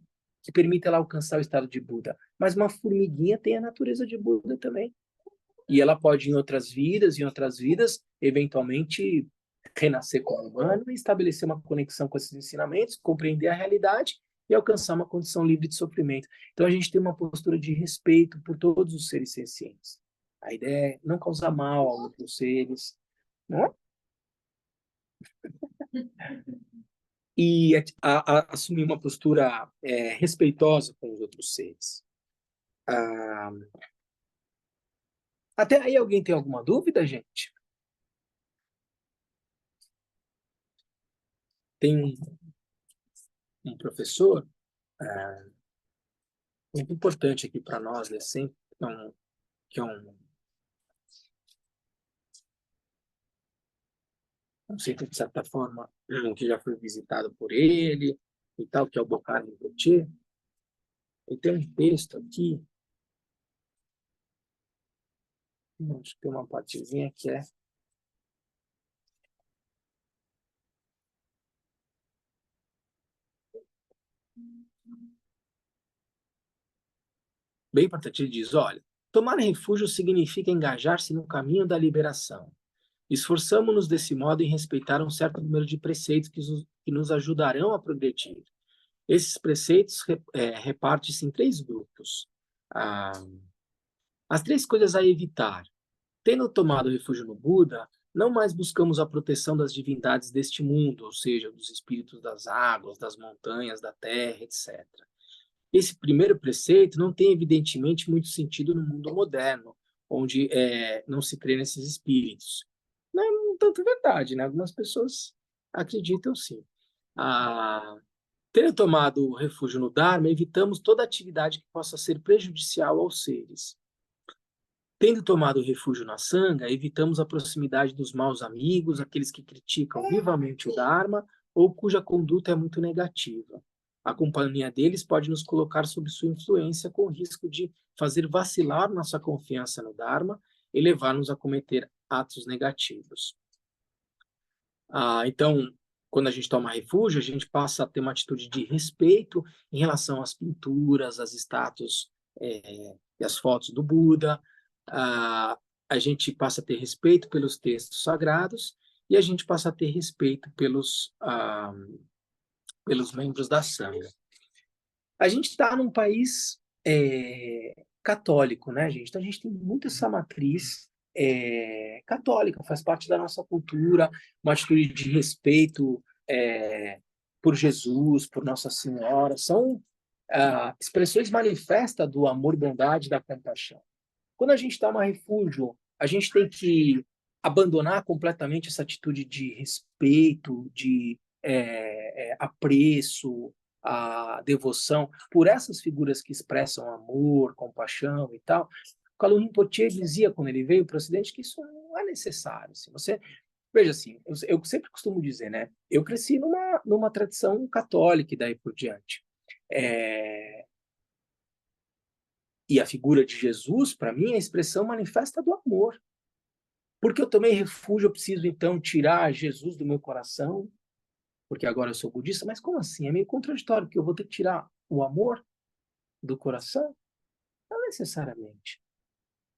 permita ela alcançar o estado de Buda. Mas uma formiguinha tem a natureza de Buda também. E ela pode, em outras vidas, eventualmente renascer como humano e estabelecer uma conexão com esses ensinamentos, compreender a realidade e alcançar uma condição livre de sofrimento. Então a gente tem uma postura de respeito por todos os seres sencientes. A ideia é não causar mal a outros seres, não é? E assumir uma postura respeitosa com os outros seres. Até aí alguém tem alguma dúvida, gente? Tem um professor muito importante aqui para nós, né? Sempre, que é um centro, de certa forma, que já foi visitado por ele e tal, que é o Bocar Rinpoche. E tem um texto aqui, acho que tem uma partezinha que é bem importante. Ele diz, olha, tomar refúgio significa engajar-se no caminho da liberação. Esforçamo-nos desse modo em respeitar um certo número de preceitos que nos ajudarão a progredir. Esses preceitos repartem-se em 3 grupos. As 3 coisas a evitar. Tendo tomado refúgio no Buda, não mais buscamos a proteção das divindades deste mundo, ou seja, dos espíritos das águas, das montanhas, da terra, etc. Esse primeiro preceito não tem, evidentemente, muito sentido no mundo moderno, onde não se crê nesses espíritos. Não é tanto verdade, né? Algumas pessoas acreditam sim. Tendo tomado refúgio no Dharma, evitamos toda atividade que possa ser prejudicial aos seres. Tendo tomado refúgio na Sangha, evitamos a proximidade dos maus amigos, aqueles que criticam vivamente o Dharma ou cuja conduta é muito negativa. A companhia deles pode nos colocar sob sua influência, com o risco de fazer vacilar nossa confiança no Dharma e levar-nos a cometer atos negativos. Então, quando a gente toma refúgio, a gente passa a ter uma atitude de respeito em relação às pinturas, às estátuas e às fotos do Buda. A gente passa a ter respeito pelos textos sagrados e a gente passa a ter respeito pelos membros da Sangha. A gente está num país católico, né, gente? Então a gente tem muito essa matriz católica, faz parte da nossa cultura, uma atitude de respeito por Jesus, por Nossa Senhora, são expressões manifestas do amor, bondade, da compaixão. Quando a gente toma refúgio, a gente tem que abandonar completamente essa atitude de respeito, de apreço, a devoção por essas figuras que expressam amor, compaixão e tal. O Kalu Rinpoche dizia, quando ele veio para o Ocidente, que isso não é necessário. Se você... Veja assim, eu sempre costumo dizer, né? Eu cresci numa tradição católica e daí por diante. E a figura de Jesus, para mim, é a expressão manifesta do amor. Porque eu tomei refúgio, eu preciso, então, tirar Jesus do meu coração, porque agora eu sou budista? Mas como assim? É meio contraditório, porque eu vou ter que tirar o amor do coração? Não necessariamente.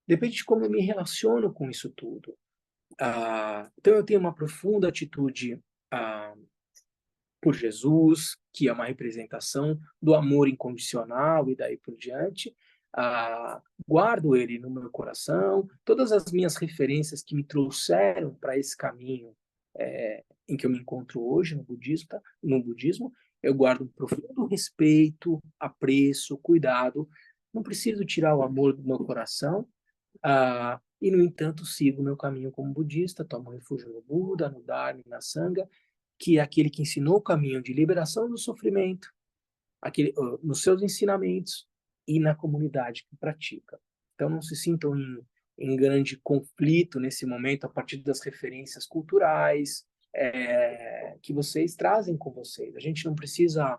Depende de como eu me relaciono com isso tudo. Então eu tenho uma profunda atitude por Jesus, que é uma representação do amor incondicional e daí por diante. Guardo ele no meu coração. Todas as minhas referências que me trouxeram para esse caminho em que eu me encontro hoje no budismo, eu guardo um profundo respeito, apreço, cuidado. Não preciso tirar o amor do meu coração. E, no entanto, sigo o meu caminho como budista, tomo refúgio no Buda, no Dharma e na Sangha, que é aquele que ensinou o caminho de liberação do sofrimento, nos seus ensinamentos, e na comunidade que pratica. Então, não se sintam em grande conflito nesse momento a partir das referências culturais que vocês trazem com vocês. A gente não precisa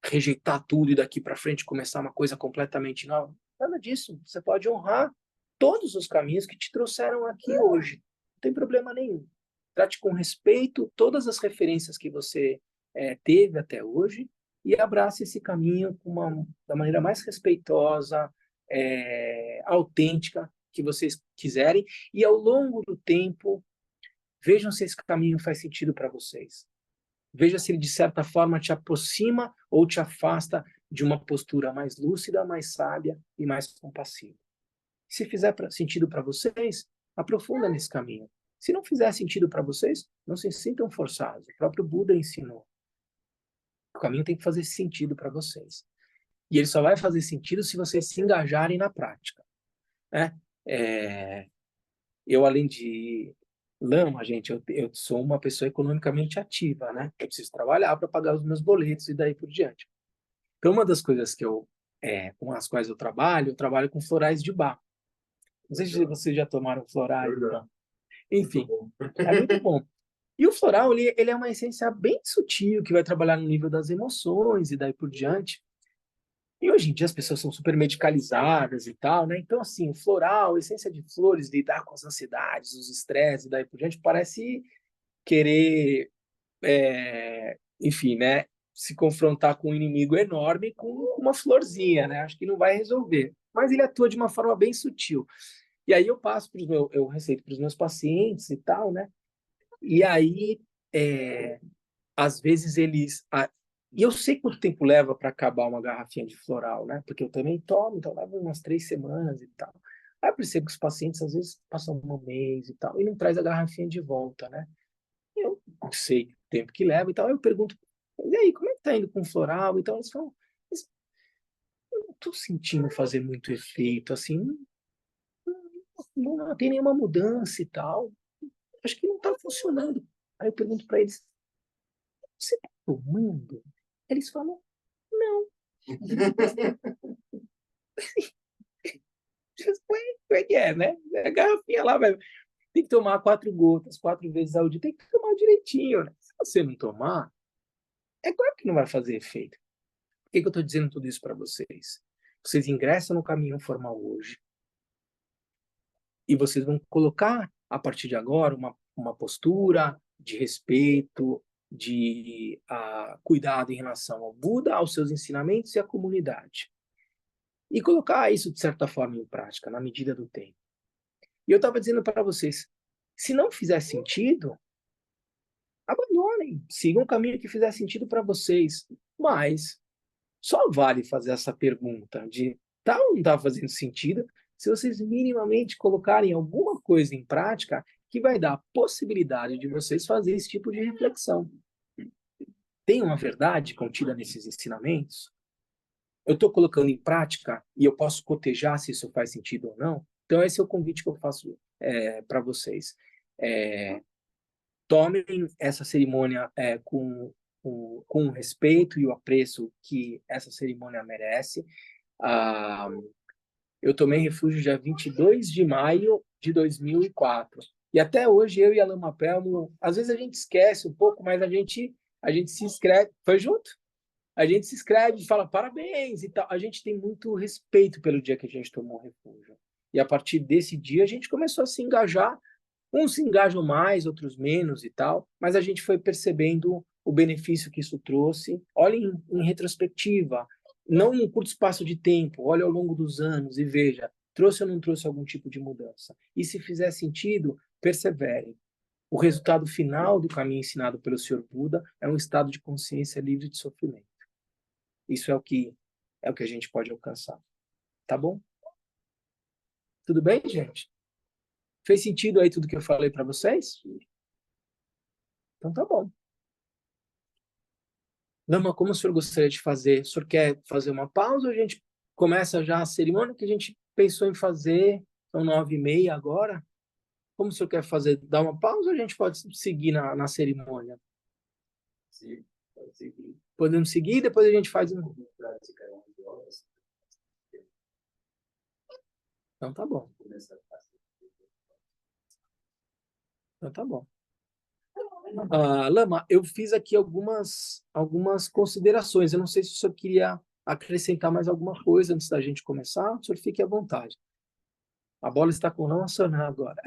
rejeitar tudo e daqui para frente começar uma coisa completamente nova. Nada disso. Você pode honrar todos os caminhos que te trouxeram aqui hoje. Não tem problema nenhum. Trate com respeito todas as referências que você teve até hoje e abrace esse caminho da maneira mais respeitosa, autêntica que vocês quiserem. E ao longo do tempo, vejam se esse caminho faz sentido para vocês. Veja se ele, de certa forma, te aproxima ou te afasta de uma postura mais lúcida, mais sábia e mais compassiva. Se fizer sentido para vocês, aprofunda nesse caminho. Se não fizer sentido para vocês, não se sintam forçados. O próprio Buda ensinou. O caminho tem que fazer sentido para vocês. E ele só vai fazer sentido se vocês se engajarem na prática. Eu, além de lama, gente, eu sou uma pessoa economicamente ativa, né? Eu preciso trabalhar para pagar os meus boletos e daí por diante. Então, uma das coisas com as quais eu trabalho com florais de Bach. Não sei se vocês já tomaram florais. Então. Enfim, é muito bom. E o floral, ele é uma essência bem sutil, que vai trabalhar no nível das emoções e daí por diante. E hoje em dia as pessoas são super medicalizadas e tal, né? Então, assim, o floral, a essência de flores, lidar com as ansiedades, os estresses e daí por diante, parece querer, enfim, né? Se confrontar com um inimigo enorme com uma florzinha, né? Acho que não vai resolver. Mas ele atua de uma forma bem sutil. E aí eu receito para os meus pacientes e tal, né? E aí, às vezes e eu sei quanto tempo leva para acabar uma garrafinha de floral, né? Porque eu também tomo, então leva umas 3 semanas e tal. Aí eu percebo que os pacientes às vezes passam um mês e tal, e não traz a garrafinha de volta, né? Eu sei o tempo que leva e tal. Eu pergunto, e aí, como é que tá indo com floral? Então eles falam, eu não tô sentindo fazer muito efeito, assim, não tem nenhuma mudança e tal. Acho que não tá funcionando. Aí eu pergunto para eles, você está tomando? Eles falam, não. Como é que é, né? A garrafinha lá, tem que tomar 4 gotas, 4 vezes ao dia, tem que tomar direitinho, né? Se você não tomar, é claro que não vai fazer efeito. Por que eu estou dizendo tudo isso para vocês? Vocês ingressam no caminho formal hoje e vocês vão colocar, a partir de agora, uma postura de respeito, de cuidado em relação ao Buda, aos seus ensinamentos e à comunidade. E colocar isso, de certa forma, em prática, na medida do tempo. E eu estava dizendo para vocês, se não fizer sentido, abandonem, sigam o caminho que fizer sentido para vocês. Mas só vale fazer essa pergunta de tá ou não está fazendo sentido se vocês minimamente colocarem alguma coisa em prática que vai dar a possibilidade de vocês fazerem esse tipo de reflexão. Tem uma verdade contida nesses ensinamentos? Eu estou colocando em prática e eu posso cotejar se isso faz sentido ou não? Então, esse é o convite que eu faço para vocês. Tomem essa cerimônia com o respeito e o apreço que essa cerimônia merece. Eu tomei refúgio dia 22 de maio de 2004. E até hoje, eu e a Lama Pelmo, às vezes a gente esquece um pouco, mas a gente se inscreve. Foi junto? A gente se inscreve e fala parabéns e tal. A gente tem muito respeito pelo dia que a gente tomou refúgio. E a partir desse dia, a gente começou a se engajar. Uns se engajam mais, outros menos e tal. Mas a gente foi percebendo o benefício que isso trouxe. Olhem em retrospectiva, não em um curto espaço de tempo. Olhe ao longo dos anos e veja, trouxe ou não trouxe algum tipo de mudança. E se fizer sentido, perseverem. O resultado final do caminho ensinado pelo Sr. Buda é um estado de consciência livre de sofrimento. Isso é o que a gente pode alcançar. Tá bom? Tudo bem, gente? Fez sentido aí tudo que eu falei para vocês? Então tá bom. Lama, como o senhor gostaria de fazer? O senhor quer fazer uma pausa ou a gente começa já a cerimônia que a gente pensou em fazer? São 9h30 agora. Como o senhor quer fazer? Dar uma pausa ou a gente pode seguir na cerimônia? Sim, pode seguir. Podemos seguir e depois a gente faz um... Então tá bom. começar a fazer. Então tá bom. Lama, eu fiz aqui algumas considerações. Eu não sei se o senhor queria acrescentar mais alguma coisa antes da gente começar. O senhor fique à vontade. A bola está com o nosso agora.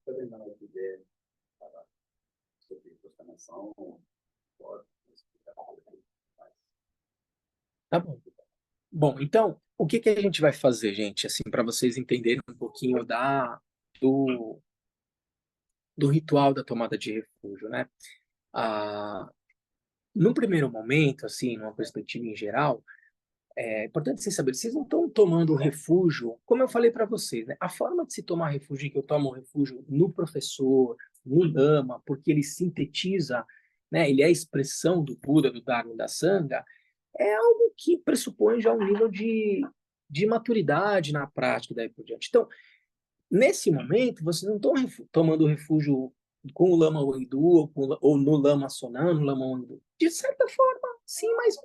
Também não puder falar sobre programação, pode explicar mais. Tá bom. Bom, então, o que que a gente vai fazer, gente, assim, para vocês entenderem um pouquinho do, do ritual da tomada de refúgio, né? Ah, no primeiro momento, assim, numa perspectiva em geral, é importante vocês saberem, vocês não estão tomando refúgio, como eu falei para vocês, né? A forma de se tomar refúgio, que eu tomo refúgio no professor, no Lama, porque ele sintetiza, né? Ele é a expressão do Buda, do Dharma e da Sangha, é algo que pressupõe já um nível de maturidade na prática e daí por diante. Então, nesse momento, vocês não estão tomando refúgio com o Lama Oidu ou no Lama Sonan, no Lama Oidu. De certa forma, sim, mas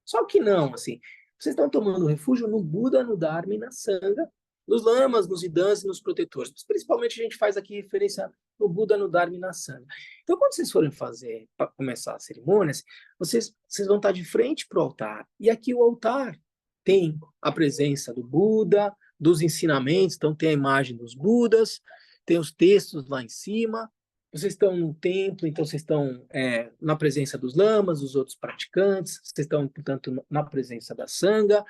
só que não, assim. Vocês estão tomando refúgio no Buda, no Dharma e na Sangha, nos lamas, nos idãs e nos protetores. Mas, principalmente a gente faz aqui referência no Buda, no Dharma e na Sangha. Então, quando vocês forem fazer, para começar as cerimônias, vocês vão estar de frente para o altar. E aqui o altar tem a presença do Buda, dos ensinamentos, então tem a imagem dos Budas, tem os textos lá em cima, vocês estão no templo, então vocês estão na presença dos lamas, dos outros praticantes, vocês estão, portanto, na presença da Sangha,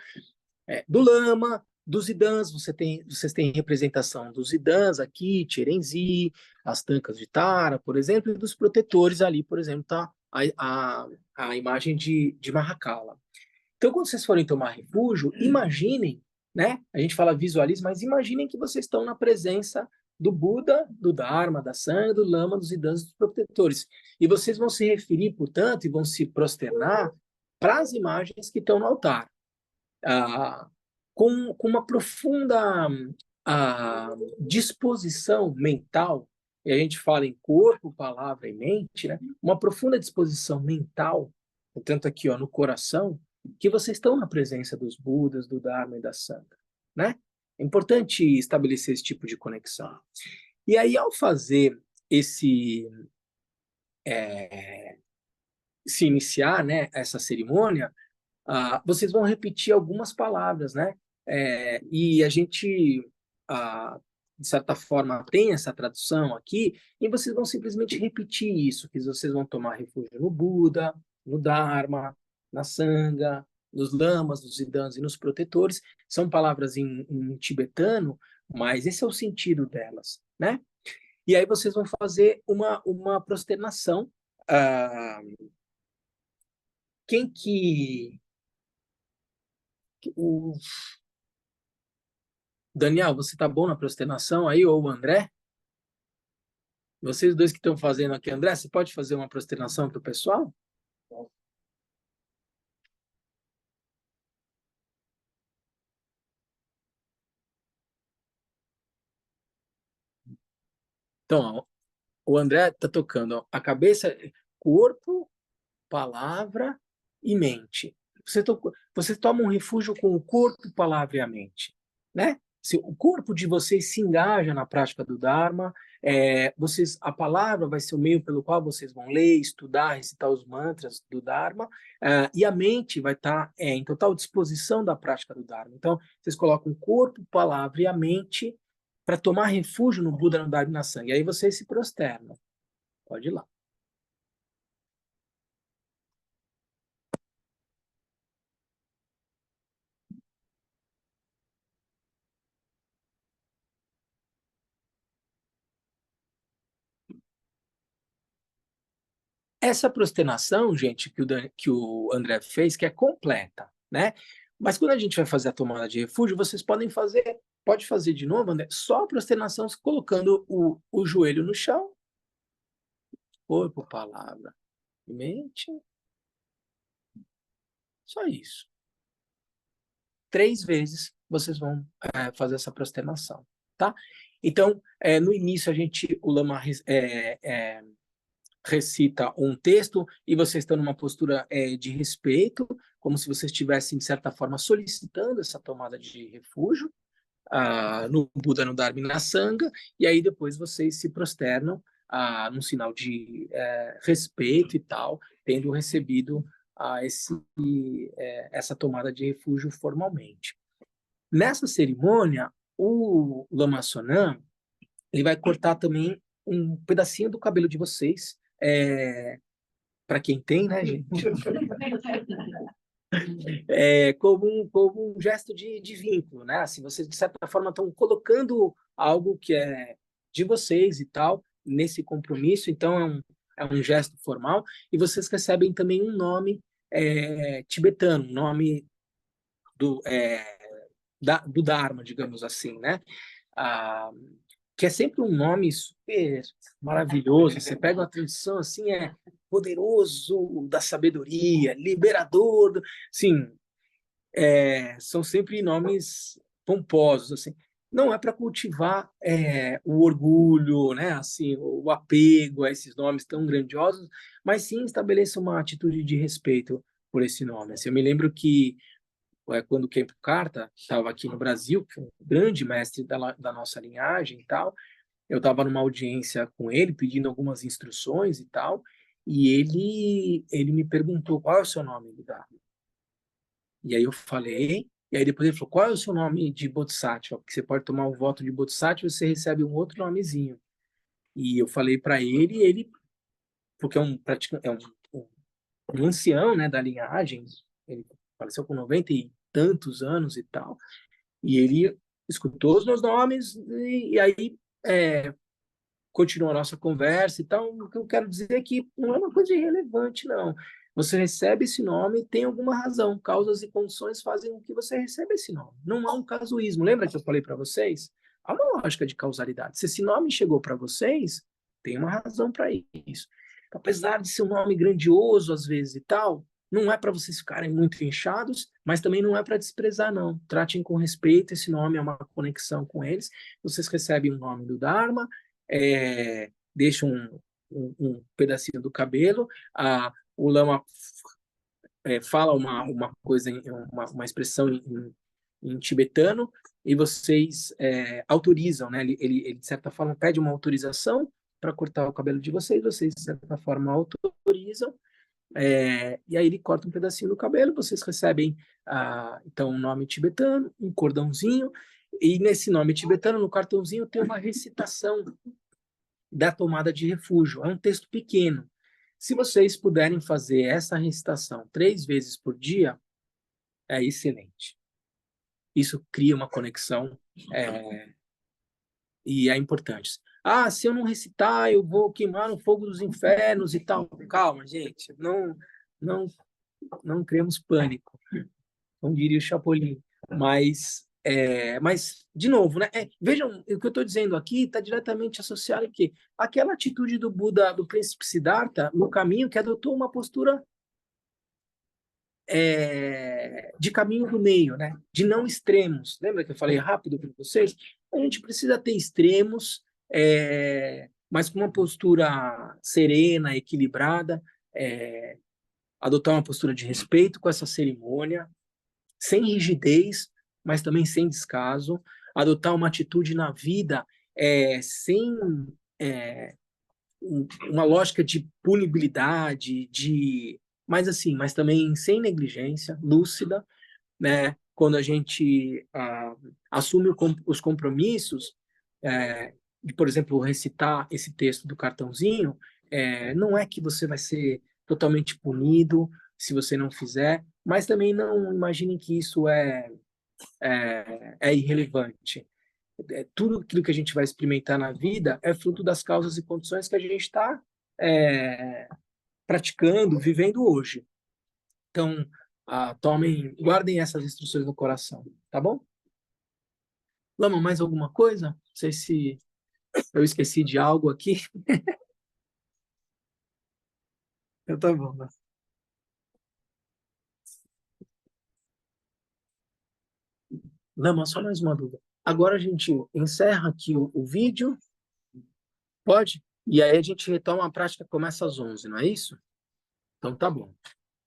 do lama, dos idãs, vocês têm representação dos idãs aqui, Cherenzi, as tancas de Tara, por exemplo, e dos protetores ali, por exemplo, está a imagem de Mahakala. Então, quando vocês forem tomar refúgio, imaginem, né? A gente fala visualize, mas imaginem que vocês estão na presença do Buda, do Dharma, da Sangha, do Lama, dos Idãs e dos protetores. E vocês vão se referir, portanto, e vão se prosternar para as imagens que estão no altar. Com uma profunda disposição mental, e a gente fala em corpo, palavra e mente, né? Uma profunda disposição mental, portanto aqui ó, no coração, que vocês estão na presença dos Budas, do Dharma e da Sangha, né? É importante estabelecer esse tipo de conexão. E aí, ao fazer se iniciar, né, essa cerimônia, vocês vão repetir algumas palavras, né? E a gente, de certa forma, tem essa tradução aqui, e vocês vão simplesmente repetir isso, que vocês vão tomar refúgio no Buda, no Dharma, na Sangha, nos lamas, nos idãs e nos protetores. São palavras em tibetano, mas esse é o sentido delas, né? E aí vocês vão fazer uma prosternação. Quem que... O Daniel, você tá bom na prosternação aí, ou o André? Vocês dois que estão fazendo aqui, André, você pode fazer uma prosternação para o pessoal? Então, ó, o André está tocando ó, a cabeça, corpo, palavra e mente. Você toma um refúgio com o corpo, palavra e a mente, né? Se o corpo de vocês se engaja na prática do Dharma, a palavra vai ser o meio pelo qual vocês vão ler, estudar, recitar os mantras do Dharma, e a mente vai estar em total disposição da prática do Dharma. Então, vocês colocam o corpo, palavra e a mente para tomar refúgio no Buda, no Dharma e na Sangha. E aí vocês se prosternam. Pode ir lá. Essa prosternação, gente, que o André fez, que é completa, né? Mas quando a gente vai fazer a tomada de refúgio, vocês pode fazer de novo, André, só a prosternação colocando o joelho no chão, corpo, palavra e mente, Só isso. 3 vezes vocês vão fazer essa prosternação, tá? Então, no início, o lama recita um texto e vocês estão numa postura de respeito, como se vocês estivessem, de certa forma, solicitando essa tomada de refúgio, no Buda, no Dharma e na Sangha, e aí depois vocês se prosternam num sinal de respeito e tal, tendo recebido essa tomada de refúgio formalmente. Nessa cerimônia, o Lama Sonam, ele vai cortar também um pedacinho do cabelo de vocês, para quem tem, né, gente? Como um gesto de vínculo, né? Assim, vocês, de certa forma, estão colocando algo que é de vocês e tal, nesse compromisso, então é um gesto formal, e vocês recebem também um nome tibetano, um nome do, do Dharma, digamos assim, né? Que é sempre um nome super maravilhoso. Você pega uma tradição assim, poderoso da sabedoria, liberador, sim, são sempre nomes pomposos, assim. Não é para cultivar o orgulho, né, assim, o apego a esses nomes tão grandiosos, mas sim estabeleça uma atitude de respeito por esse nome. Assim, eu me lembro que quando o Kempo Karta estava aqui no Brasil, que foi um grande mestre da nossa linhagem e tal, eu estava numa audiência com ele, pedindo algumas instruções e tal, e ele me perguntou qual é o seu nome, Lidar? E aí eu falei, e aí depois ele falou, qual é o seu nome de Bodhisattva? Porque você pode tomar o voto de Bodhisattva e você recebe um outro nomezinho. E eu falei para ele, porque é um ancião, né, da linhagem, ele faleceu com 90 e tantos anos e tal, e ele escutou os meus nomes, e aí continua a nossa conversa e tal. O que eu quero dizer é que não é uma coisa irrelevante, não. Você recebe esse nome, tem alguma razão. Causas e condições fazem com que você receba esse nome. Não há um casuísmo. Lembra que eu falei para vocês? Há uma lógica de causalidade. Se esse nome chegou para vocês, tem uma razão para isso. Apesar de ser um nome grandioso, às vezes, e tal, não é para vocês ficarem muito inchados, mas também não é para desprezar, não. Tratem com respeito, esse nome é uma conexão com eles. Vocês recebem o nome do Dharma, deixa um pedacinho do cabelo, o lama fala uma coisa, uma expressão em tibetano, e vocês autorizam, né? Ele, de certa forma, pede uma autorização para cortar o cabelo de vocês, de certa forma, autorizam, e aí ele corta um pedacinho do cabelo, vocês recebem, então, um nome tibetano, um cordãozinho, e nesse nome tibetano, no cartãozinho, tem uma recitação da tomada de refúgio. É um texto pequeno. Se vocês puderem fazer essa recitação 3 vezes por dia, é excelente. Isso cria uma conexão e é importante. Se eu não recitar, eu vou queimar no fogo dos infernos e tal. Calma, gente. Não criamos pânico. Não diria o Chapolin. Mas, de novo, né? Vejam, o que eu estou dizendo aqui está diretamente associado aqui. Aquela atitude do Buda, do príncipe Siddhartha, no caminho, que adotou uma postura de caminho do meio, né? De não extremos. Lembra que eu falei rápido para vocês? A gente precisa ter extremos, mas com uma postura serena, equilibrada, adotar uma postura de respeito com essa cerimônia, sem rigidez, mas também sem descaso, adotar uma atitude na vida sem uma lógica de punibilidade, mas também sem negligência, lúcida, né? Quando a gente assume os compromissos, de, por exemplo, recitar esse texto do cartãozinho, não é que você vai ser totalmente punido se você não fizer, mas também não imaginem que isso é irrelevante. Tudo aquilo que a gente vai experimentar na vida é fruto das causas e condições que a gente está praticando, vivendo hoje. Então, guardem essas instruções no coração, tá bom? Lama, mais alguma coisa? Não sei se eu esqueci de algo aqui. Então tá bom. Lama, só mais uma dúvida. Agora a gente encerra aqui o vídeo, pode? E aí a gente retoma a prática, começa às 11, não é isso? Então tá bom.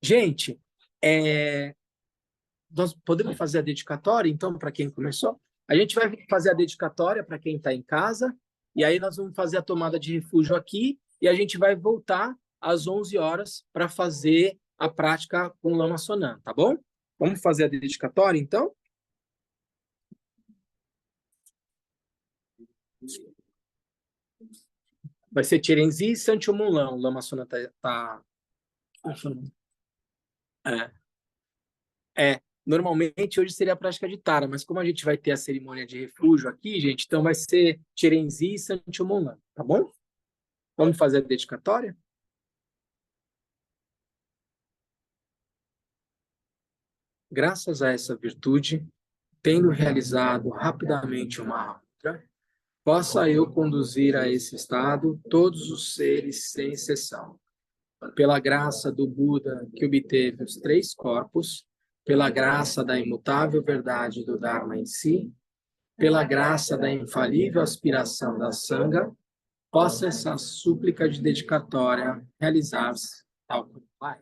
Gente, nós podemos fazer a dedicatória, então, para quem começou? A gente vai fazer a dedicatória para quem está em casa, e aí nós vamos fazer a tomada de refúgio aqui, e a gente vai voltar às 11 horas para fazer a prática com o Lama Sonam, tá bom? Vamos fazer a dedicatória, então? Vai ser Tirenzi e Sanchomulan, o Lama Sonam tá... Normalmente hoje seria a prática de Tara, mas como a gente vai ter a cerimônia de refúgio aqui, gente, então vai ser Tirenzi e Sanchomulan, tá bom? Vamos fazer a dedicatória? Graças a essa virtude, tendo realizado rapidamente uma outra, possa eu conduzir a esse estado todos os seres sem exceção. Pela graça do Buda que obteve os 3 corpos, pela graça da imutável verdade do Dharma em si, pela graça da infalível aspiração da Sangha, possa essa súplica de dedicatória realizar-se tal como vai.